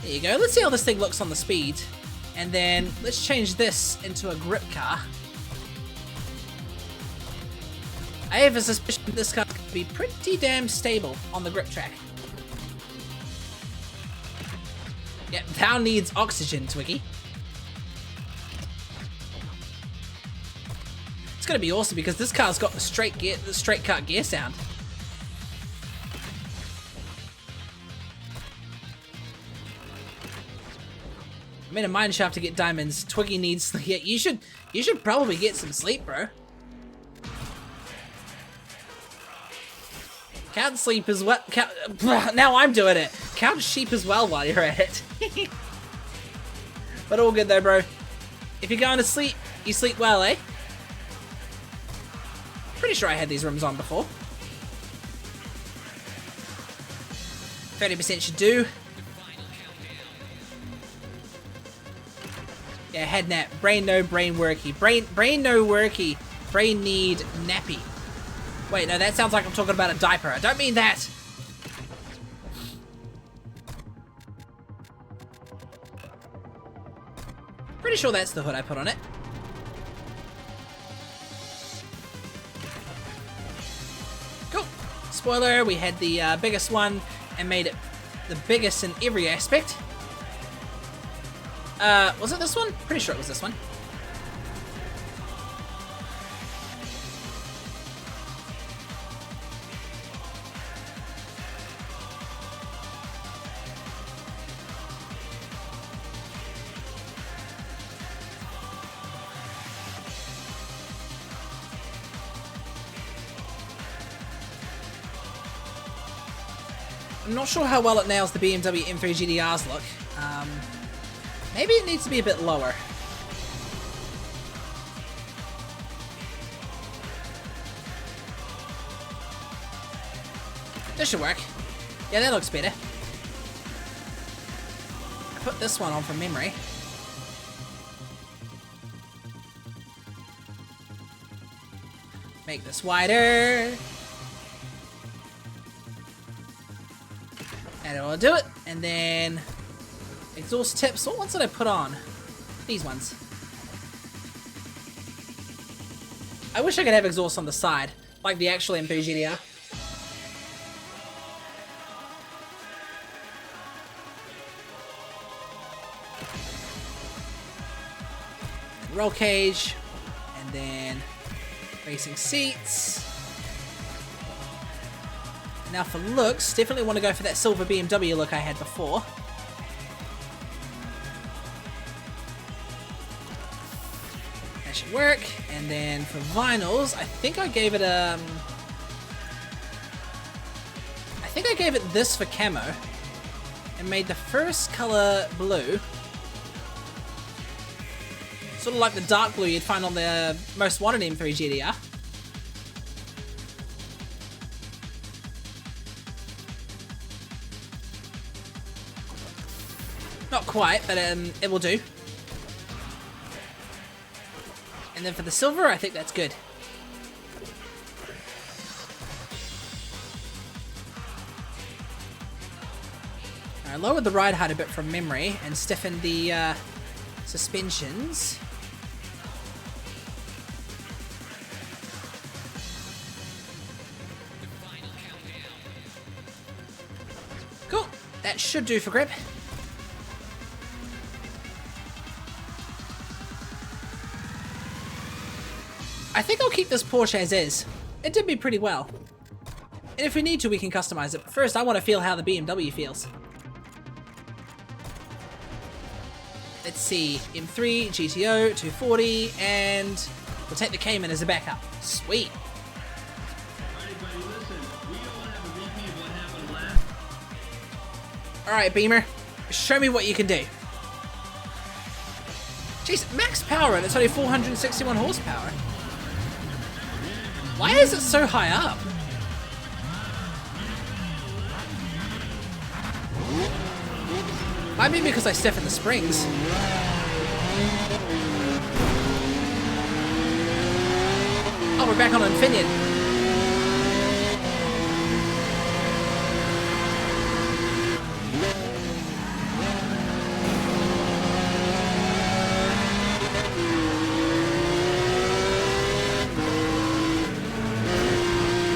There you go. Let's see how this thing looks on the speed. And then let's change this into a grip car. I have a suspicion this car could be pretty damn stable on the grip track. Yep, town needs oxygen, Twiggy. gonna be awesome because this car's got the straight cut gear sound. I'm in a mine shaft to get diamonds. Twiggy needs sleep. Yeah, you should probably get some sleep, bro. Count sleep as well. Now I'm doing it. Count sheep as well while you're at it. But all good though, bro. If you're going to sleep, you sleep well, eh? Pretty sure I had these rooms on before. 30% should do. Yeah, head nap. Brain no, brain worky. Brain no worky. Brain need nappy. Wait, no, that sounds like I'm talking about a diaper. I don't mean that. Pretty sure that's the hood I put on it. Cool. Spoiler, we had the biggest one and made it the biggest in every aspect. Was it this one? Pretty sure it was this one. I'm not sure how well it nails the BMW M3 GDR's look. Maybe it needs to be a bit lower. This should work. Yeah, that looks better. I put this one on from memory. Make this wider. And it will do it. And then exhaust tips. What ones did I put on? These ones. I wish I could have exhaust on the side, like the actual M3 GDR. Roll cage, and then racing seats. Now for looks, definitely want to go for that silver BMW look I had before. That should work. And then for vinyls, I think I gave it I think I gave it this for camo and made the first color blue. Sort of like the dark blue you'd find on the most wanted M3 GDR. Not quite, but it will do. And then for the silver, I think that's good. I lowered the ride height a bit from memory and stiffened the suspensions. Cool. That should do for grip. I think I'll keep this Porsche as is. It did me pretty well. And if we need to, we can customize it. But first, I want to feel how the BMW feels. Let's see. M3, GTO, 240, and we'll take the Cayman as a backup. Sweet. Alright, Beamer. Show me what you can do. Jeez, max power and it's only 461 horsepower. Why is it so high up? Might be because I stiffened the springs. Oh, we're back on Infineon.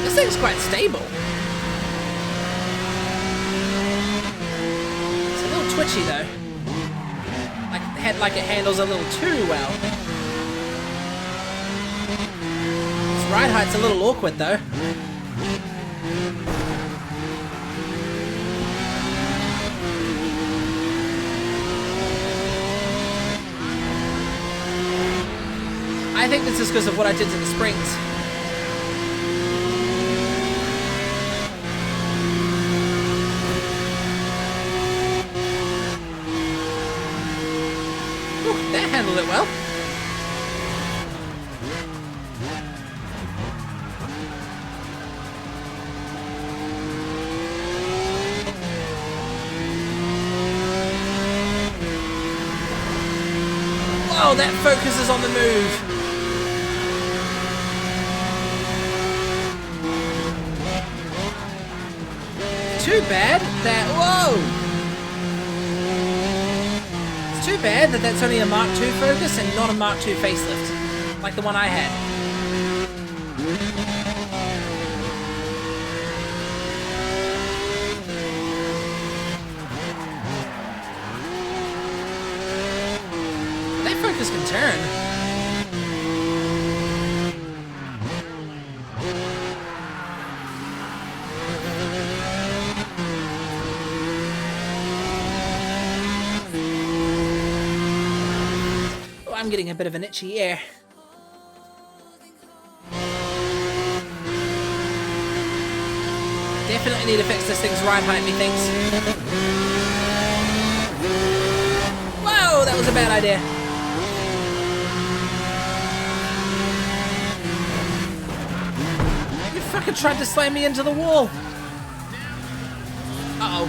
This thing's quite stable. Twitchy though, like it handles a little too well. ride height's a little awkward though. I think this is because of what I did to the springs. Ooh, that handled it well. Whoa, that focus is on the move. Too bad that, whoa! It's too bad that that's only a Mark II focus and not a Mark II facelift, like the one I had. That focus can turn. I'm getting a bit of an itchy ear. Definitely need to fix this thing's ride height, methinks. Whoa, that was a bad idea. You fucking tried to slam me into the wall. Uh-oh.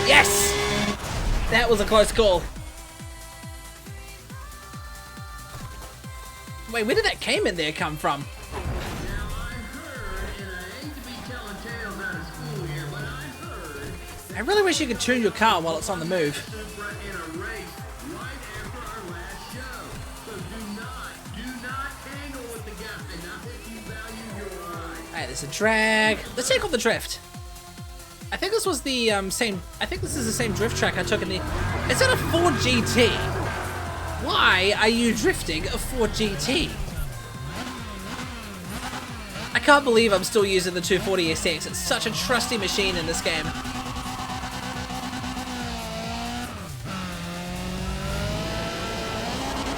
Yes! That was a close call. Wait, where did that came in there come from? I really wish you could tune your car while it's on the move. Alright, there's a drag. Let's take off the drift. I think this was the same. I think this is the same drift track I took in the. Is that a Ford GT? Why are you drifting a Ford GT? I can't believe I'm still using the 240 SX. It's such a trusty machine in this game.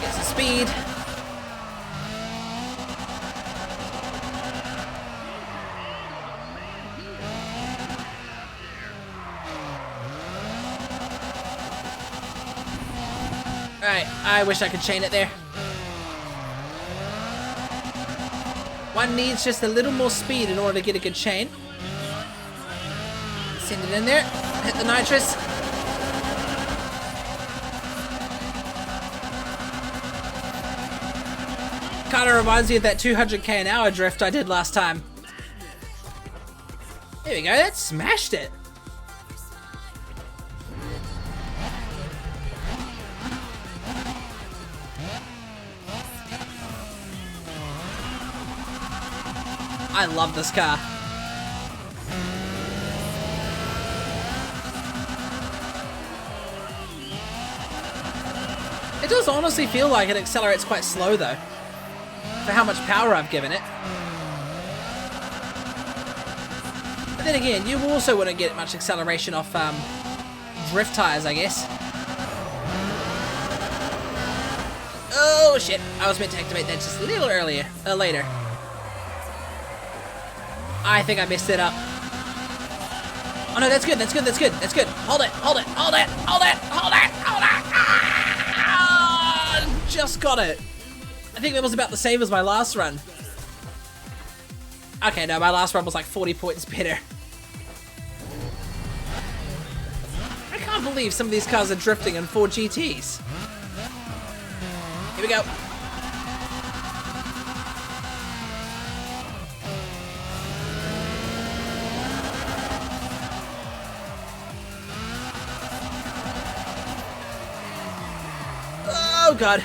Get some speed. Alright, I wish I could chain it there. One needs just a little more speed in order to get a good chain. Send it in there. Hit the nitrous. Kinda reminds me of that 200k an hour drift I did last time. There we go, that smashed it. I love this car. It does honestly feel like it accelerates quite slow though, for how much power I've given it. But then again, you also wouldn't get much acceleration off drift tires, I guess. Oh shit, I was meant to activate that just a little earlier, later. I think I messed it up. Oh no, that's good, that's good, that's good, that's good. Hold it, hold it, hold it, hold it, hold it, hold it. Ah, just got it. I think that was about the same as my last run. Okay, no, my last run was like 40 points better. I can't believe some of these cars are drifting in Ford GTs. Here we go. Oh god.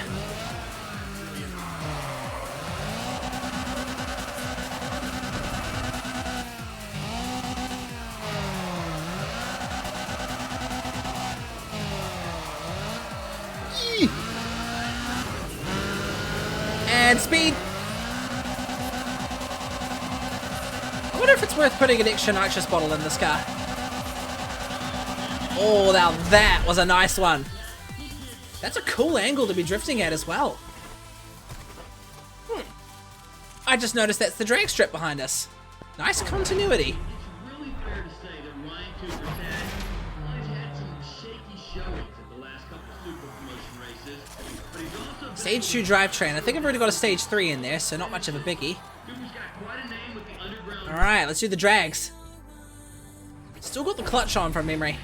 land speed. I wonder if it's worth putting an extra nitrous bottle in this car. Oh, now that was a nice one. That's a cool angle to be drifting at as well. I just noticed that's the drag strip behind us. Nice continuity. Stage 2 drivetrain. I think I've already got a stage 3 in there, so not much of a biggie. Alright, let's do the drags. Still got the clutch on from memory.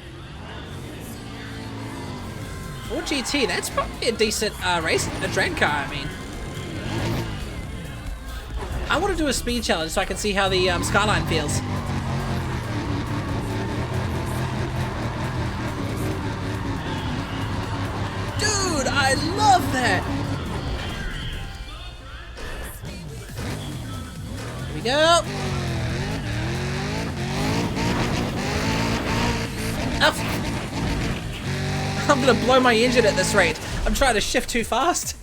4GT, that's probably a decent a drag car, I mean. I want to do a speed challenge so I can see how the Skyline feels. Dude, I love that! Here we go! Up! I'm gonna blow my engine at this rate. I'm trying to shift too fast.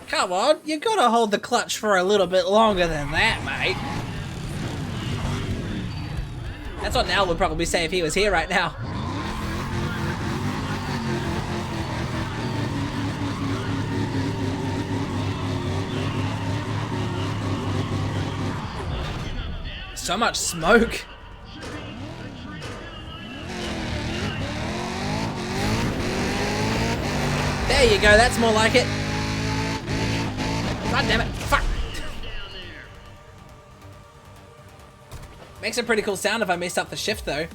Come on, you gotta hold the clutch for a little bit longer than that, mate. That's what Nal would probably say if he was here right now. So much smoke. There you go, that's more like it. God damn it, fuck. Makes a pretty cool sound if I messed up the shift though.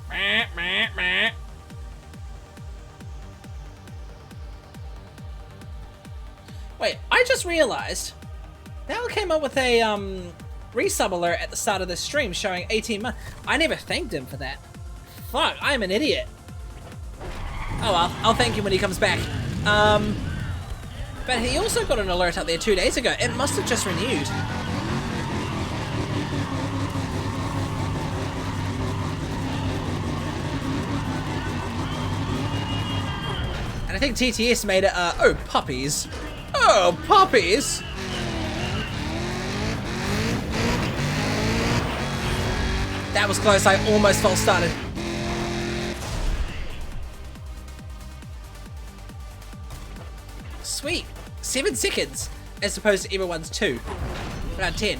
Wait, I just realized Nal came up with a resub alert at the start of this stream showing 18 months. I never thanked him for that. Fuck, I'm an idiot. Oh well, I'll thank him when he comes back. But he also got an alert out there 2 days ago. It must have just renewed. And I think TTS made it, oh, puppies. Oh, puppies! That was close, I almost false started. Sweet. 7 seconds as opposed to everyone's 2. Around 10.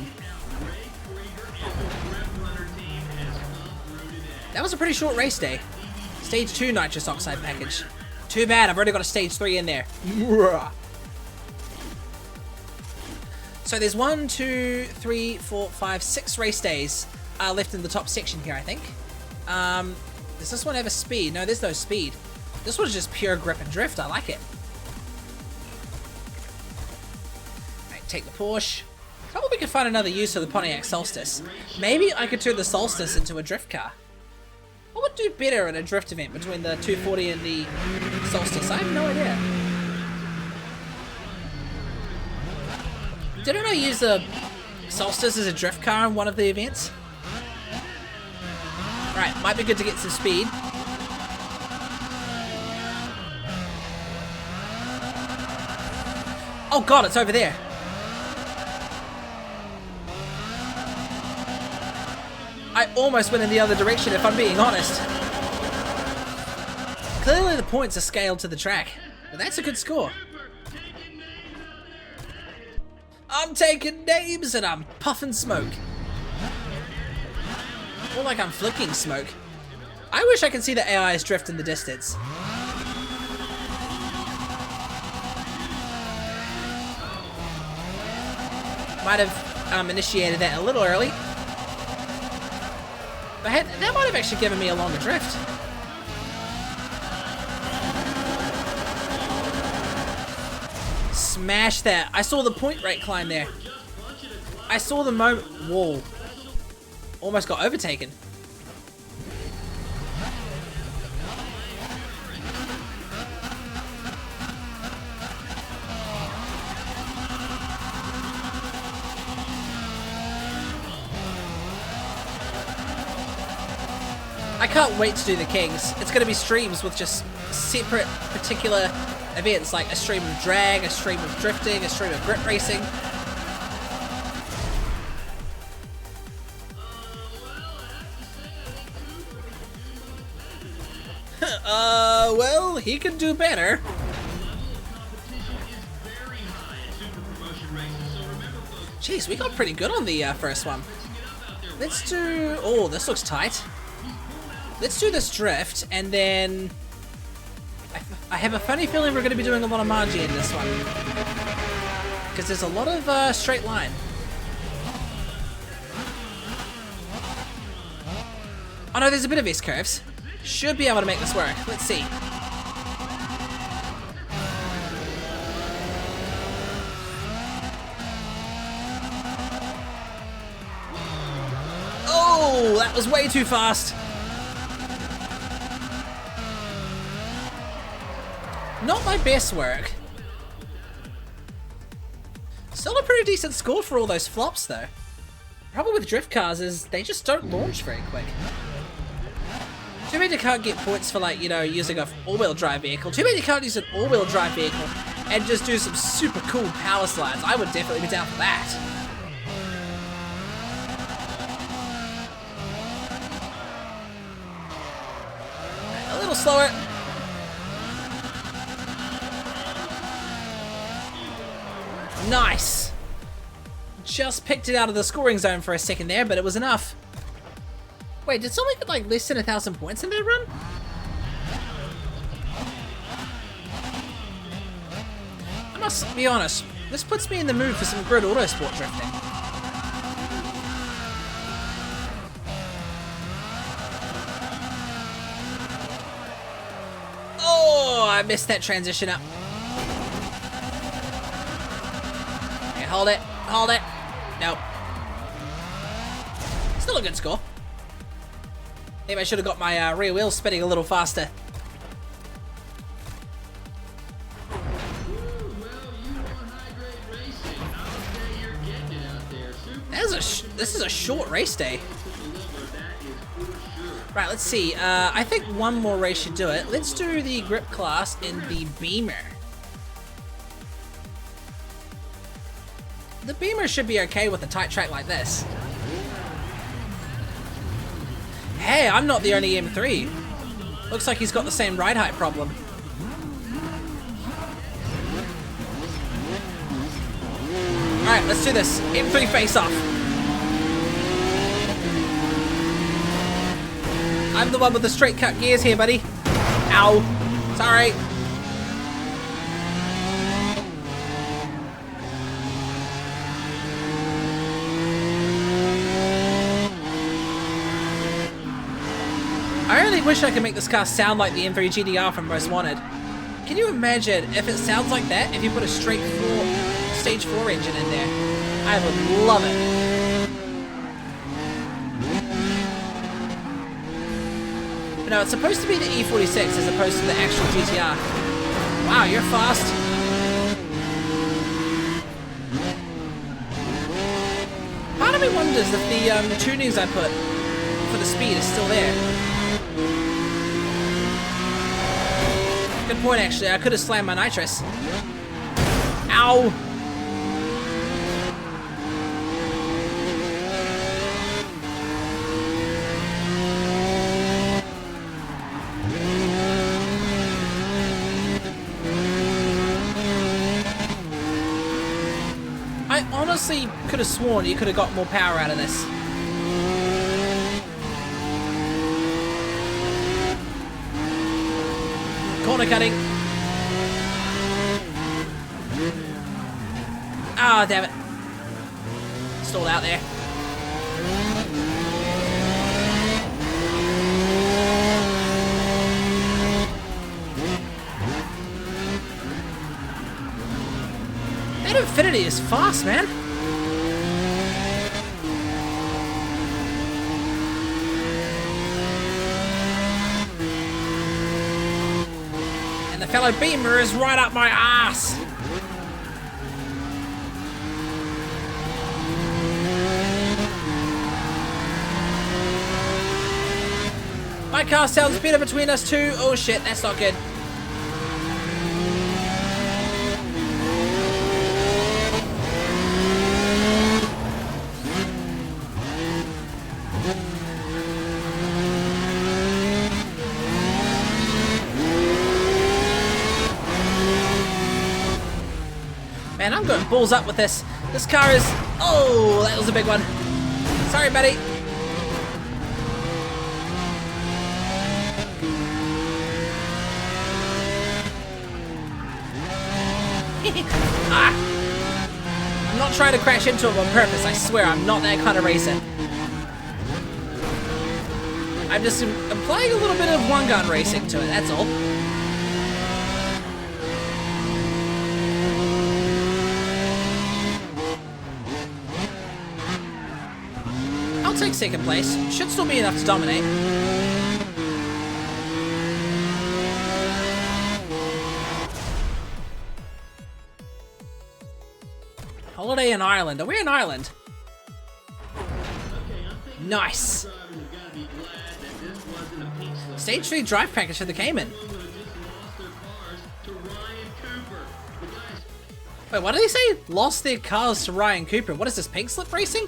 That was a pretty short race day. Stage 2 nitrous oxide package. Too bad, I've already got a stage 3 in there. So there's 1, 2, 3, 4, 5, 6 race days left in the top section here, I think. Does this one have a speed? No, there's no speed. This one's just pure grip and drift. I like it. Take the Porsche. Probably we could find another use for the Pontiac Solstice. Maybe I could turn the Solstice into a drift car. What would do better in a drift event between the 240 and the Solstice? I have no idea. Didn't I use the Solstice as a drift car in one of the events? Right, might be good to get some speed. Oh god, it's over there. I almost went in the other direction if I'm being honest. Clearly the points are scaled to the track, but that's a good score. I'm taking names and I'm puffing smoke. More like I'm flicking smoke. I wish I could see the AI's drift in the distance. Might have initiated that a little early. But that might have actually given me a longer drift. Smash that. I saw the point rate climb there. I saw the moment. Whoa. Almost got overtaken. I can't wait to do the Kings. It's going to be streams with just separate, particular events like a stream of drag, a stream of drifting, a stream of grip racing. Well, he could do better. Jeez, we got pretty good on the first one. Let's do... Oh, this looks tight. Let's do this drift, and then... I have a funny feeling we're going to be doing a lot of Margie in this one. Because there's a lot of straight line. Oh no, there's a bit of S-curves. Should be able to make this work. Let's see. Oh, that was way too fast. Not my best work. Still a pretty decent score for all those flops though. Problem with drift cars is they just don't launch very quick. Too bad you can't get points for, like, you know, using an all-wheel drive vehicle. Too bad you can't use an all-wheel drive vehicle and just do some super cool power slides. I would definitely be down for that. A little slower. Nice. Just picked it out of the scoring zone for a second there, but it was enough. Wait, did someone get like less than 1,000 points in their run? I must be honest, this puts me in the mood for some grid autosport drifting. Oh, I missed that transition up. Okay, hold it, hold it. Nope. Still a good score. Maybe I should have got my rear wheels spinning a little faster. This is a short race day. Right, let's see. I think one more race should do it. Let's do the grip class in the Beamer. The Beamer should be okay with a tight track like this. Hey, I'm not the only M3. Looks like he's got the same ride height problem. Alright, let's do this. M3 face off. I'm the one with the straight cut gears here, buddy. Ow. Sorry. I really wish I could make this car sound like the M3 GTR from Most Wanted. Can you imagine if it sounds like that if you put a straight stage 4 engine in there? I would love it. But no, it's supposed to be the E46 as opposed to the actual GTR. Wow, you're fast. Part of me wonders if the tunings I put for the speed is still there. Good point, actually. I could have slammed my nitrous. Ow! I honestly could have sworn you could have got more power out of this. Corner cutting. Ah, oh, damn it. Stalled out there. That Infinity is fast, man. Fellow Beamer is right up my ass. My car sounds better between us two. Oh shit, that's not good. Man, I'm going balls up with this. This car is... Oh, that was a big one. Sorry, buddy. I'm not trying to crash into him on purpose, I swear, I'm not that kind of racer. I'm just applying a little bit of one-gun racing to it, that's all. I'll take second place. Should still be enough to dominate. Holiday in Ireland. Are we in Ireland? Nice. Stage 3 drive practice for the Cayman. Wait, what did he say? Lost their cars to Ryan Cooper. What is this, pink slip racing?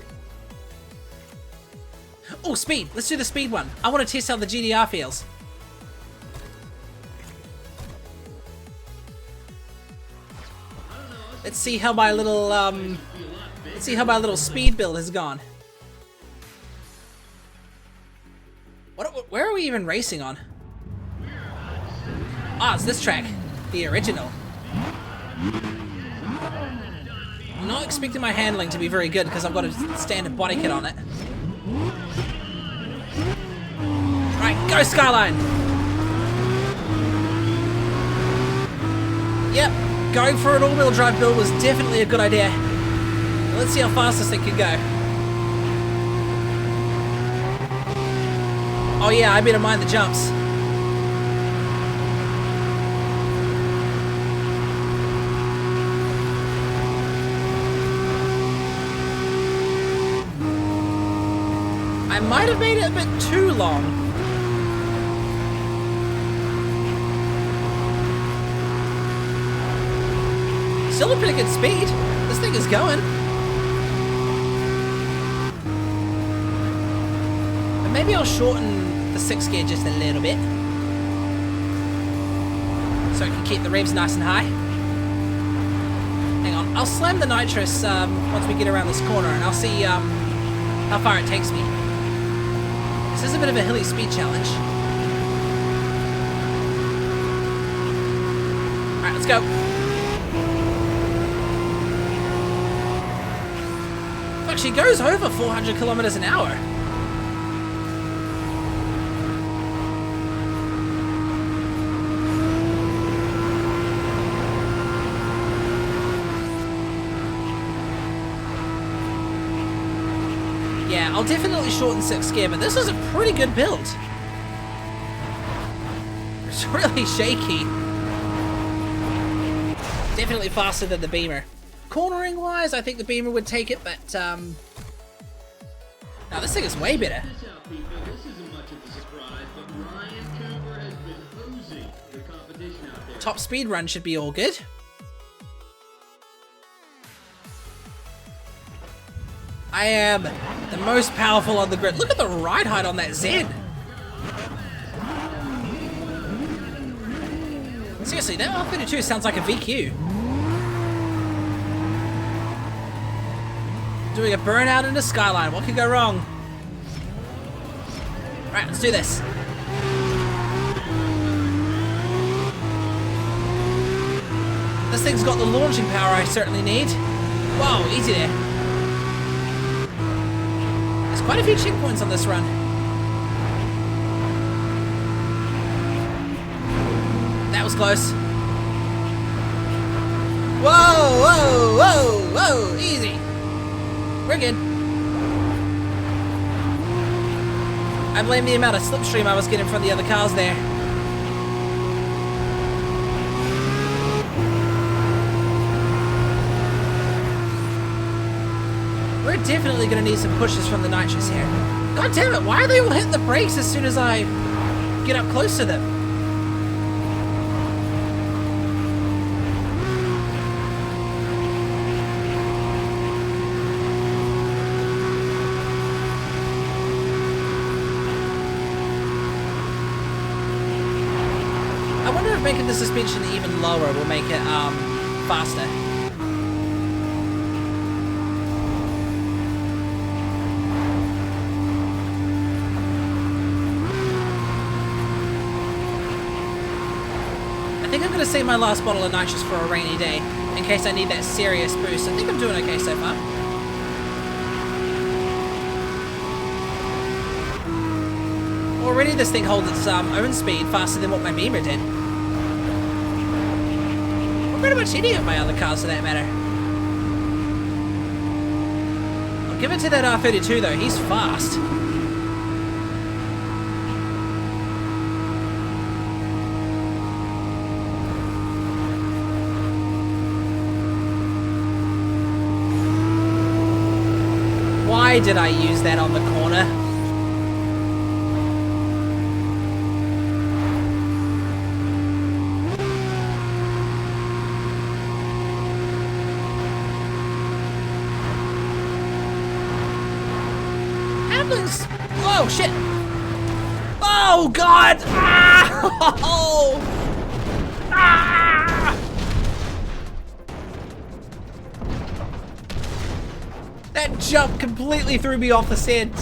Oh, speed. Let's do the speed one. I want to test how the GDR feels. Let's see how my little speed build has gone. Where are we even racing on? Ah, it's this track, the original. I'm not expecting my handling to be very good because I've got a standard body kit on it. Right, go Skyline! Yep. Going for an all-wheel drive build was definitely a good idea. Let's see how fast this thing can go. Oh yeah, I better mind the jumps. I might have made it a bit too long. Still a pretty good speed. This thing is going. But maybe I'll shorten the 6th gear just a little bit. So I can keep the revs nice and high. Hang on. I'll slam the nitrous once we get around this corner and I'll see how far it takes me. This is a bit of a hilly speed challenge. Alright, let's go. She goes over 400 kilometers an hour. Yeah, I'll definitely shorten 6th gear, but this is a pretty good build. It's really shaky. Definitely faster than the Beamer. Cornering wise, I think the Beamer would take it, but no, this thing is way better. Top speed run should be all good. I am the most powerful on the grid. Look at the ride height on that Z. Seriously, that R32 sounds like a VQ. Doing a burnout in a Skyline. What could go wrong? Right, let's do this. This thing's got the launching power I certainly need. Whoa, easy there. There's quite a few checkpoints on this run. That was close. Whoa, whoa, whoa, whoa, easy. We're good. I blame the amount of slipstream I was getting from the other cars there. We're definitely going to need some pushes from the nitrous here. God damn it, why are they all hitting the brakes as soon as I get up close to them? Making the suspension even lower will make it faster. think I'm gonna save my last bottle of nitrous for a rainy day, in case I need that serious boost. I think I'm doing okay so far. Already this thing holds its own speed faster than what my Beamer did. Or pretty much any of my other cars for that matter. I'll give it to that R32 though, he's fast. Why did I use that on the corner? Ambulance! Whoa, shit! Oh, God! Ah! Oh! Ah! That jump completely threw me off the scent.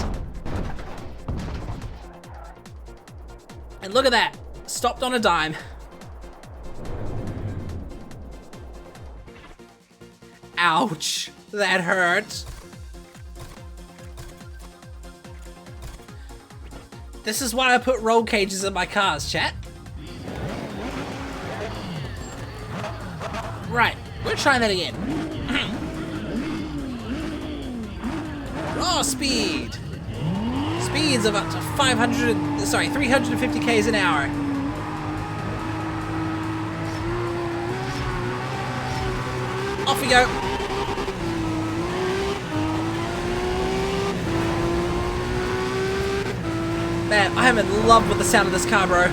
And look at that. Stopped on a dime. Ouch. That hurt. This is why I put roll cages in my cars, chat. Right. We're trying that again. Raw speed. Speeds of up to 350 k's an hour. Off we go. Man, I am in love with the sound of this car, bro.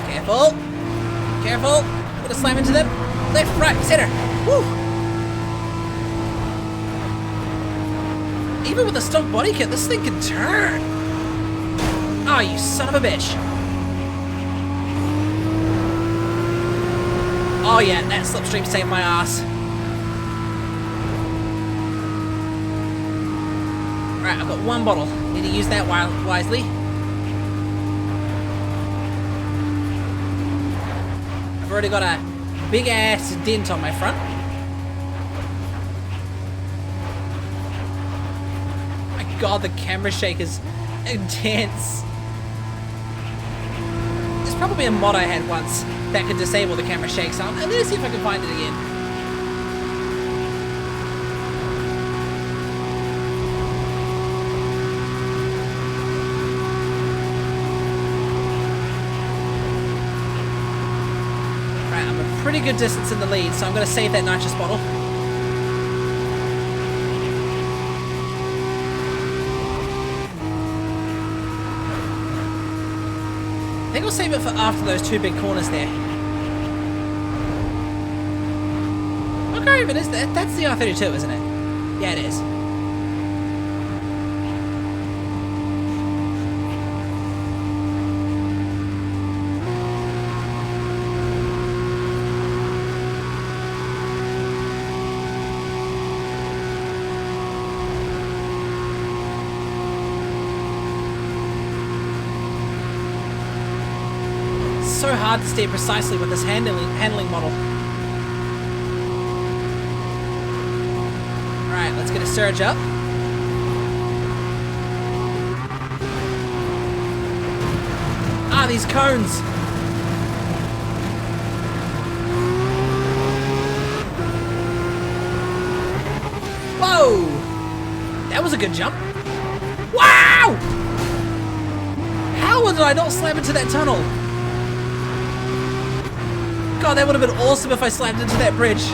Careful. Careful. Gonna slam into them. Left, right, center. Woo! Even with a stock body kit, this thing can turn. Oh, you son of a bitch. Oh yeah, that slipstream saved my ass. Right, I've got one bottle. Need to use that wisely. I've already got a big ass dent on my front. My god, the camera shake is intense. There's probably a mod I had once that could disable the camera shake sound. Let me see if I can find it again. Right, I'm a pretty good distance in the lead, so I'm going to save that nitrous bottle. I think we'll save it for after those two big corners there. Okay, but is that's the R32, isn't it? Yeah, it is. So hard to steer precisely with this handling model. Alright, let's get a surge up. Ah, these cones! Whoa! That was a good jump. Wow! How did I not slam into that tunnel? God, that would have been awesome if I slammed into that bridge.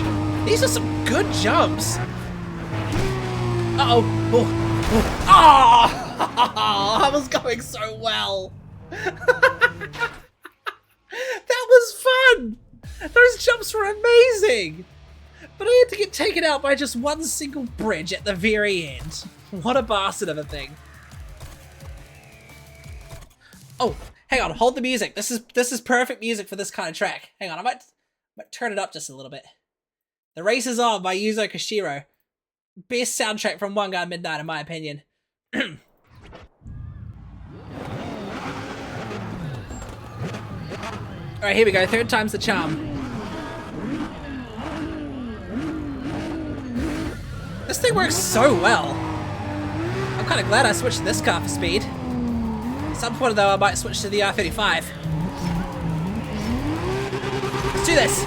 These are some good jumps. Uh-oh. Oh. Oh! I was going so well. That was fun. Those jumps were amazing. But I had to get taken out by just one single bridge at the very end. What a bastard of a thing. Oh. Hang on, hold the music. This is perfect music for this kind of track. Hang on, I might turn it up just a little bit. The Race is On by Yuzo Koshiro. Best soundtrack from One Gun Midnight, in my opinion. Alright, here we go. Third time's the charm. This thing works so well. I'm kind of glad I switched to this car for speed. At some point, though, I might switch to the R35. Let's do this.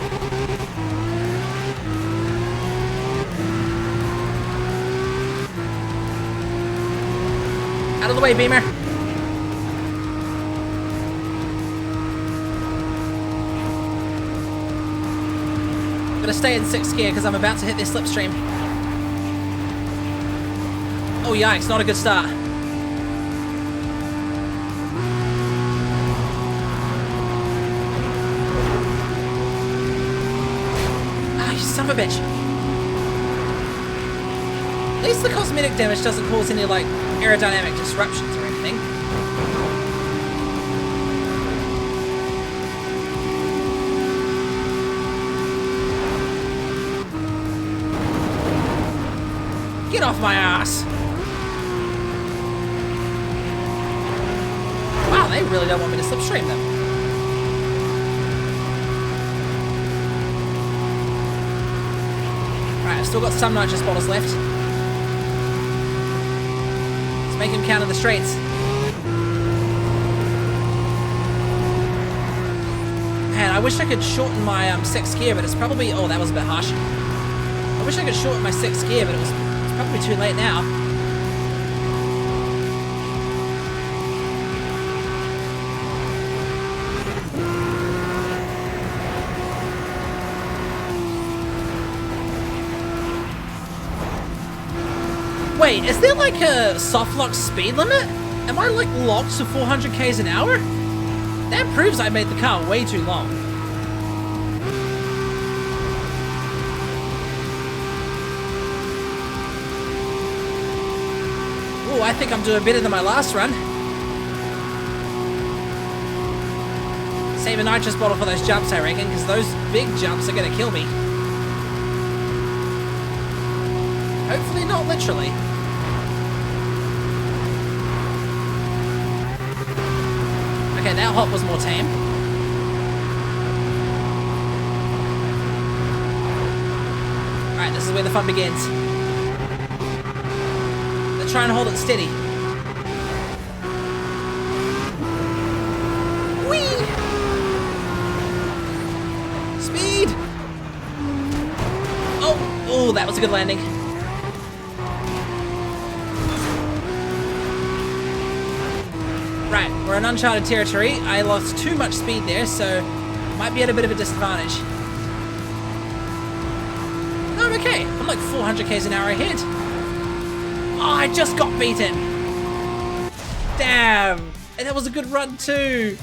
Out of the way, Beamer. I'm gonna stay in 6th gear because I'm about to hit this slipstream. Oh yikes, not a good start. Ah, you son of a bitch. At least the cosmetic damage doesn't cause any, like, aerodynamic disruptions or anything. Get off my ass! Wow, they really don't want me to slipstream them. Right, I've still got some nitrous bottles left. Let's make him counter the straights. Man, I wish I could shorten my 6th gear, but it's probably... Oh, that was a bit harsh. I wish I could shorten my 6th gear, but it's probably too late now. Wait, is there like a soft lock speed limit? Am I like locked to 400 k's an hour? That proves I made the car way too long. Ooh, I think I'm doing better than my last run. Save a nitrous bottle for those jumps, I reckon, because those big jumps are gonna kill me. Hopefully not literally. Okay, that hop was more tame. Alright, this is where the fun begins. Let's try and hold it steady. Whee! Speed! Oh, that was a good landing. Right, we're in uncharted territory. I lost too much speed there, so might be at a bit of a disadvantage. No, I'm okay. I'm like 400 k's an hour ahead. Oh, I just got beaten. Damn. And that was a good run too.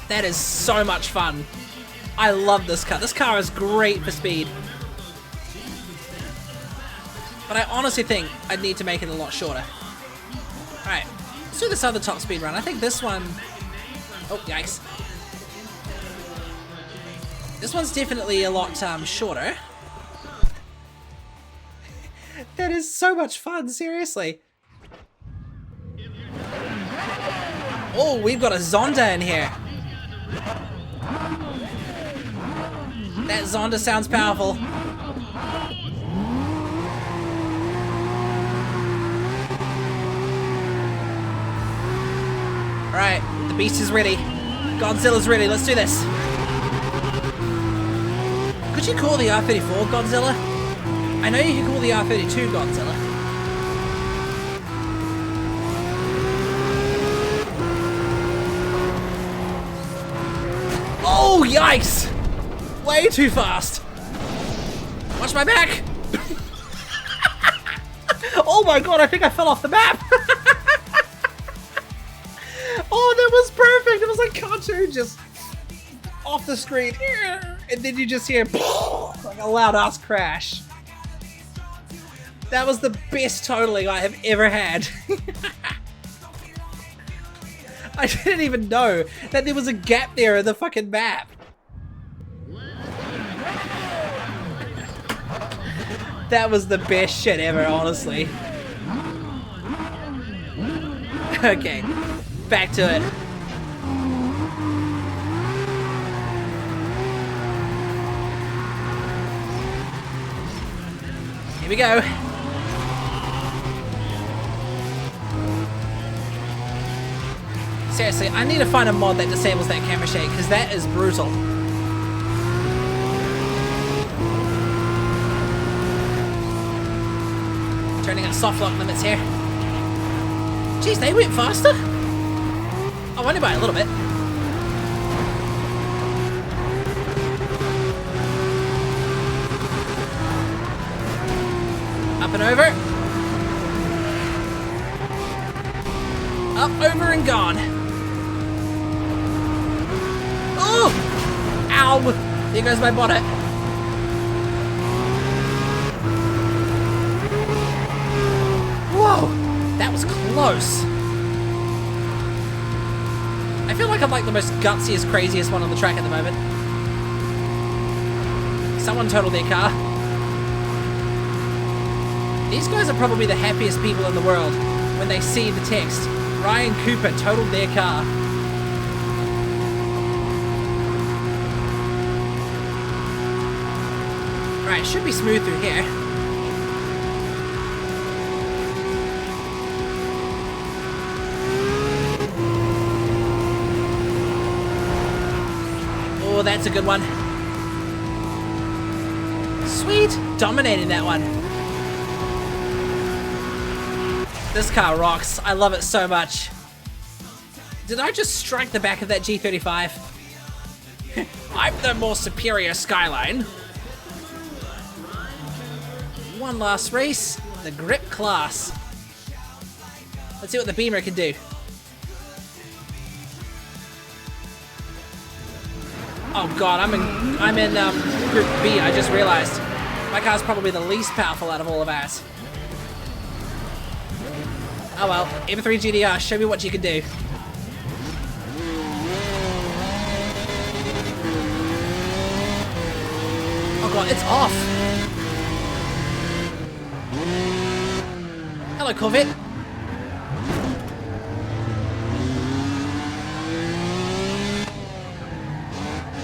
That is so much fun. I love this car. This car is great for speed. But I honestly think I'd need to make it a lot shorter. Alright, let's do this other top speed run. I think this one... Oh, yikes. This one's definitely a lot shorter. That is so much fun, seriously. Oh, we've got a Zonda in here. That Zonda sounds powerful. Alright, the beast is ready. Godzilla's ready, let's do this. Could you call the R34 Godzilla? I know you can call the R32 Godzilla. Oh, yikes! Way too fast. Watch my back! Oh my god, I think I fell off the map! Oh, that was perfect! It was like cartoon, just off the screen. And then you just hear like a loud ass crash. That was the best totaling I have ever had. I didn't even know that there was a gap there in the fucking map. That was the best shit ever, honestly. Okay, back to it. Here we go. Seriously, I need to find a mod that disables that camera shake, because that is brutal. Turning on soft lock limits here. Jeez, they went faster? Oh, only by a little bit. Up and over. Up, over, and gone. Oh! Ow! There goes my bonnet. Whoa! That was close. I feel like I'm like the most gutsiest, craziest one on the track at the moment. Someone totaled their car. These guys are probably the happiest people in the world when they see the text. Ryan Cooper totaled their car. Right, should be smooth through here. Oh, that's a good one. Sweet, dominating that one. This car rocks. I love it so much. Did I just strike the back of that G35? I'm the more superior Skyline. One last race, the grip class. Let's see what the Beamer can do. Oh god, I'm in Group B. I just realized my car's probably the least powerful out of all of ours. Oh well, M3 GDR, show me what you can do. Oh god, it's off. Hello, Corvette.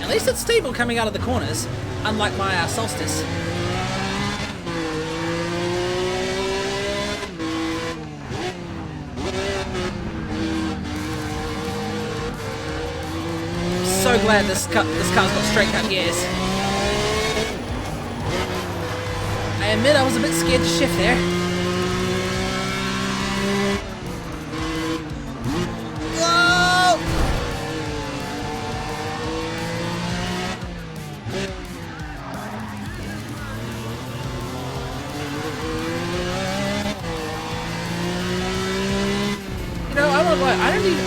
At least it's stable coming out of the corners, unlike my Solstice. So glad this car's got straight cut gears. I admit I was a bit scared to shift there. Whoa! You know, I won't lie,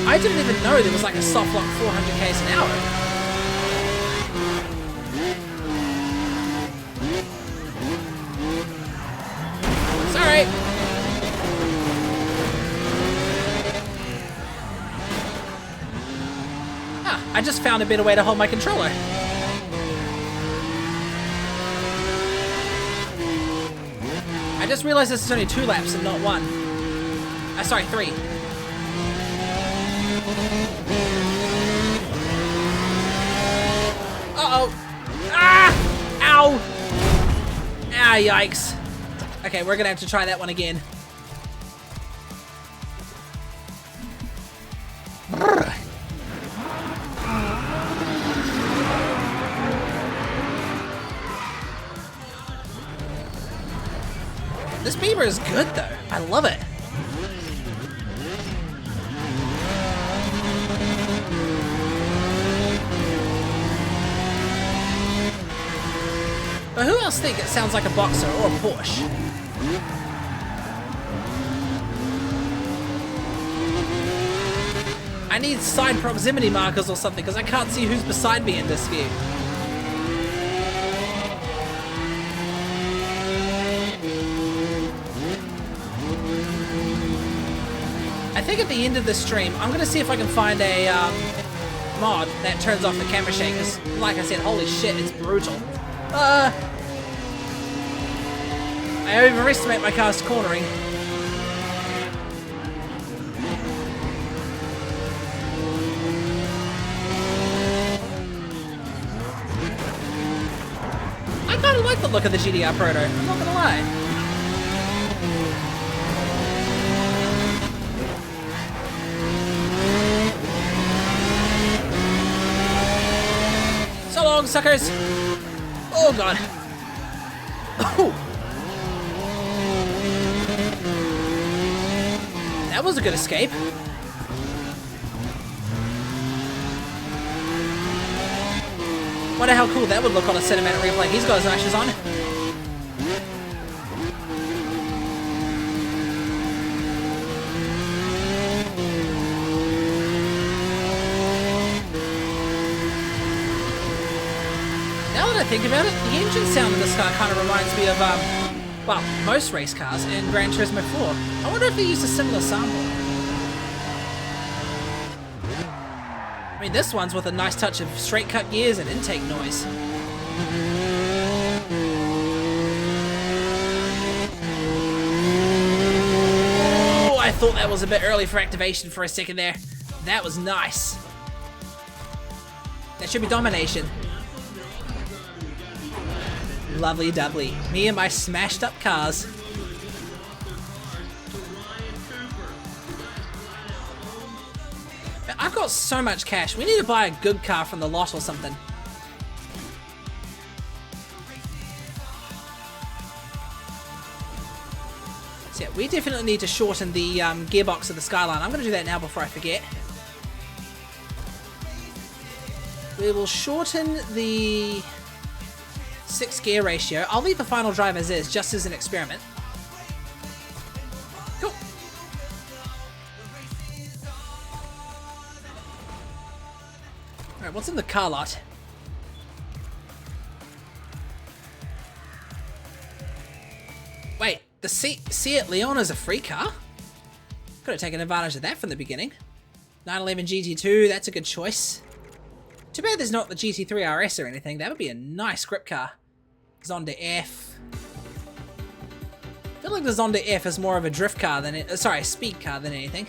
I didn't even know there was like a soft lock 400 k's an hour. It's alright. Ah, I just found a better way to hold my controller. I just realized this is only 2 laps and not 1. Sorry, 3. Uh-oh. Ah! Ow! Ah, yikes. Okay, we're gonna have to try that one again. This Beamer is good, though. I love it. But who else think it sounds like a Boxer or a Porsche? I need side proximity markers or something because I can't see who's beside me in this view. I think at the end of the stream, I'm going to see if I can find a mod that turns off the camera shake because, like I said, holy shit, it's brutal. I overestimate my car's cornering. I kind of like the look of the GDR Proto, I'm not gonna lie. So long, suckers! Oh god. Oh. That was a good escape. Wonder how cool that would look on a cinematic replay. He's got his ashes on. Now that I think about it, the engine sound in this car kind of reminds me of, well, most race cars in Gran Turismo 4. I wonder if they used a similar sample. I mean, this one's with a nice touch of straight cut gears and intake noise. Oh, I thought that was a bit early for activation for a second there. That was nice. That should be domination. Lovely doubly. Me and my smashed up cars. I've got so much cash. We need to buy a good car from the lot or something. So yeah, we definitely need to shorten the gearbox of the Skyline. I'm going to do that now before I forget. We will shorten the 6 gear ratio. I'll leave the final drive as is, just as an experiment. Cool. Alright, what's in the car lot? Wait, the Seat Leon is a free car? Could have taken advantage of that from the beginning. 911 GT2, that's a good choice. Too bad there's not the GT3 RS or anything. That would be a nice grip car. Zonda F. I feel like the Zonda F is more of a drift car than it. Sorry, a speed car than anything.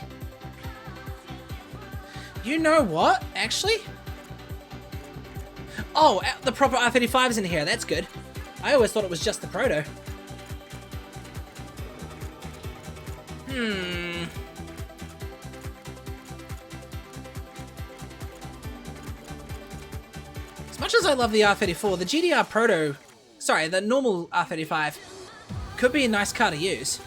You know what? Actually. Oh, the proper R35 is in here. That's good. I always thought it was just the Proto. As much as I love the R34, the GDR Proto, sorry, the normal R35 could be a nice car to use.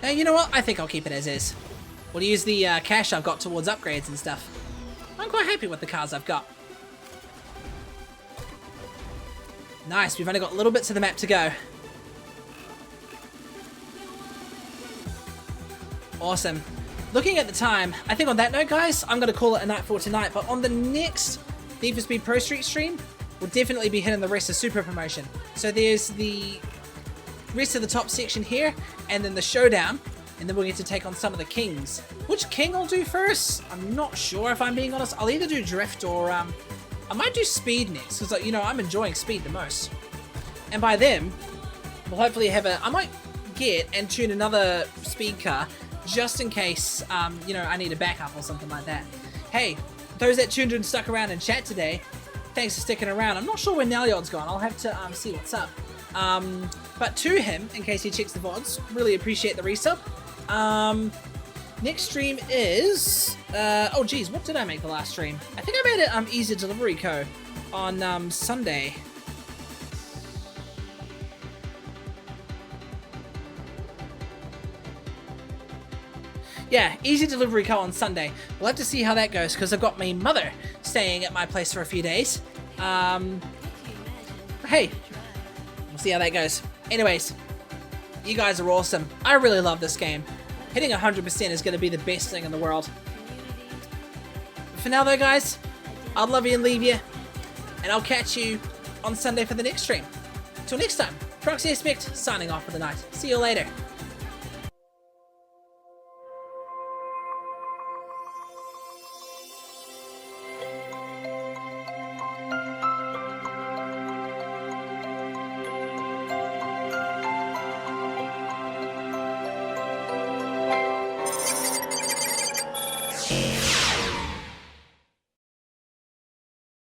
Now, you know what? I think I'll keep it as is. We'll use the cash I've got towards upgrades and stuff. I'm quite happy with the cars I've got. Nice, we've only got little bits of the map to go. Awesome. Looking at the time, I think on that note, guys, I'm going to call it a night for tonight. But on the next Need for Speed Prostreet stream, we'll definitely be hitting the rest of Super Promotion. So there's the rest of the top section here, and then the showdown, and then we'll get to take on some of the kings. Which king I'll do first? I'm not sure, if I'm being honest. I'll either do drift or I might do speed next, because, you know, I'm enjoying speed the most. And by then, we'll hopefully have I might get and tune another speed car, just in case, you know, I need a backup or something like that. Hey, those that tuned in and stuck around and chat today, thanks for sticking around. I'm not sure where Nelyod's gone. I'll have to see what's up. But to him, in case he checks the VODs, really appreciate the resub. Next stream is, oh geez, what did I make the last stream? I think I made it Easy Delivery Co. on Sunday. Yeah, Easy Delivery Co. on Sunday. We'll have to see how that goes, because I've got my mother staying at my place for a few days. Hey, we'll see how that goes. Anyways, you guys are awesome. I really love this game. Hitting 100% is going to be the best thing in the world. For now though, guys, I'll love you and leave you, and I'll catch you on Sunday for the next stream. Till next time, Proxy Aspect signing off for the night. See you later. much.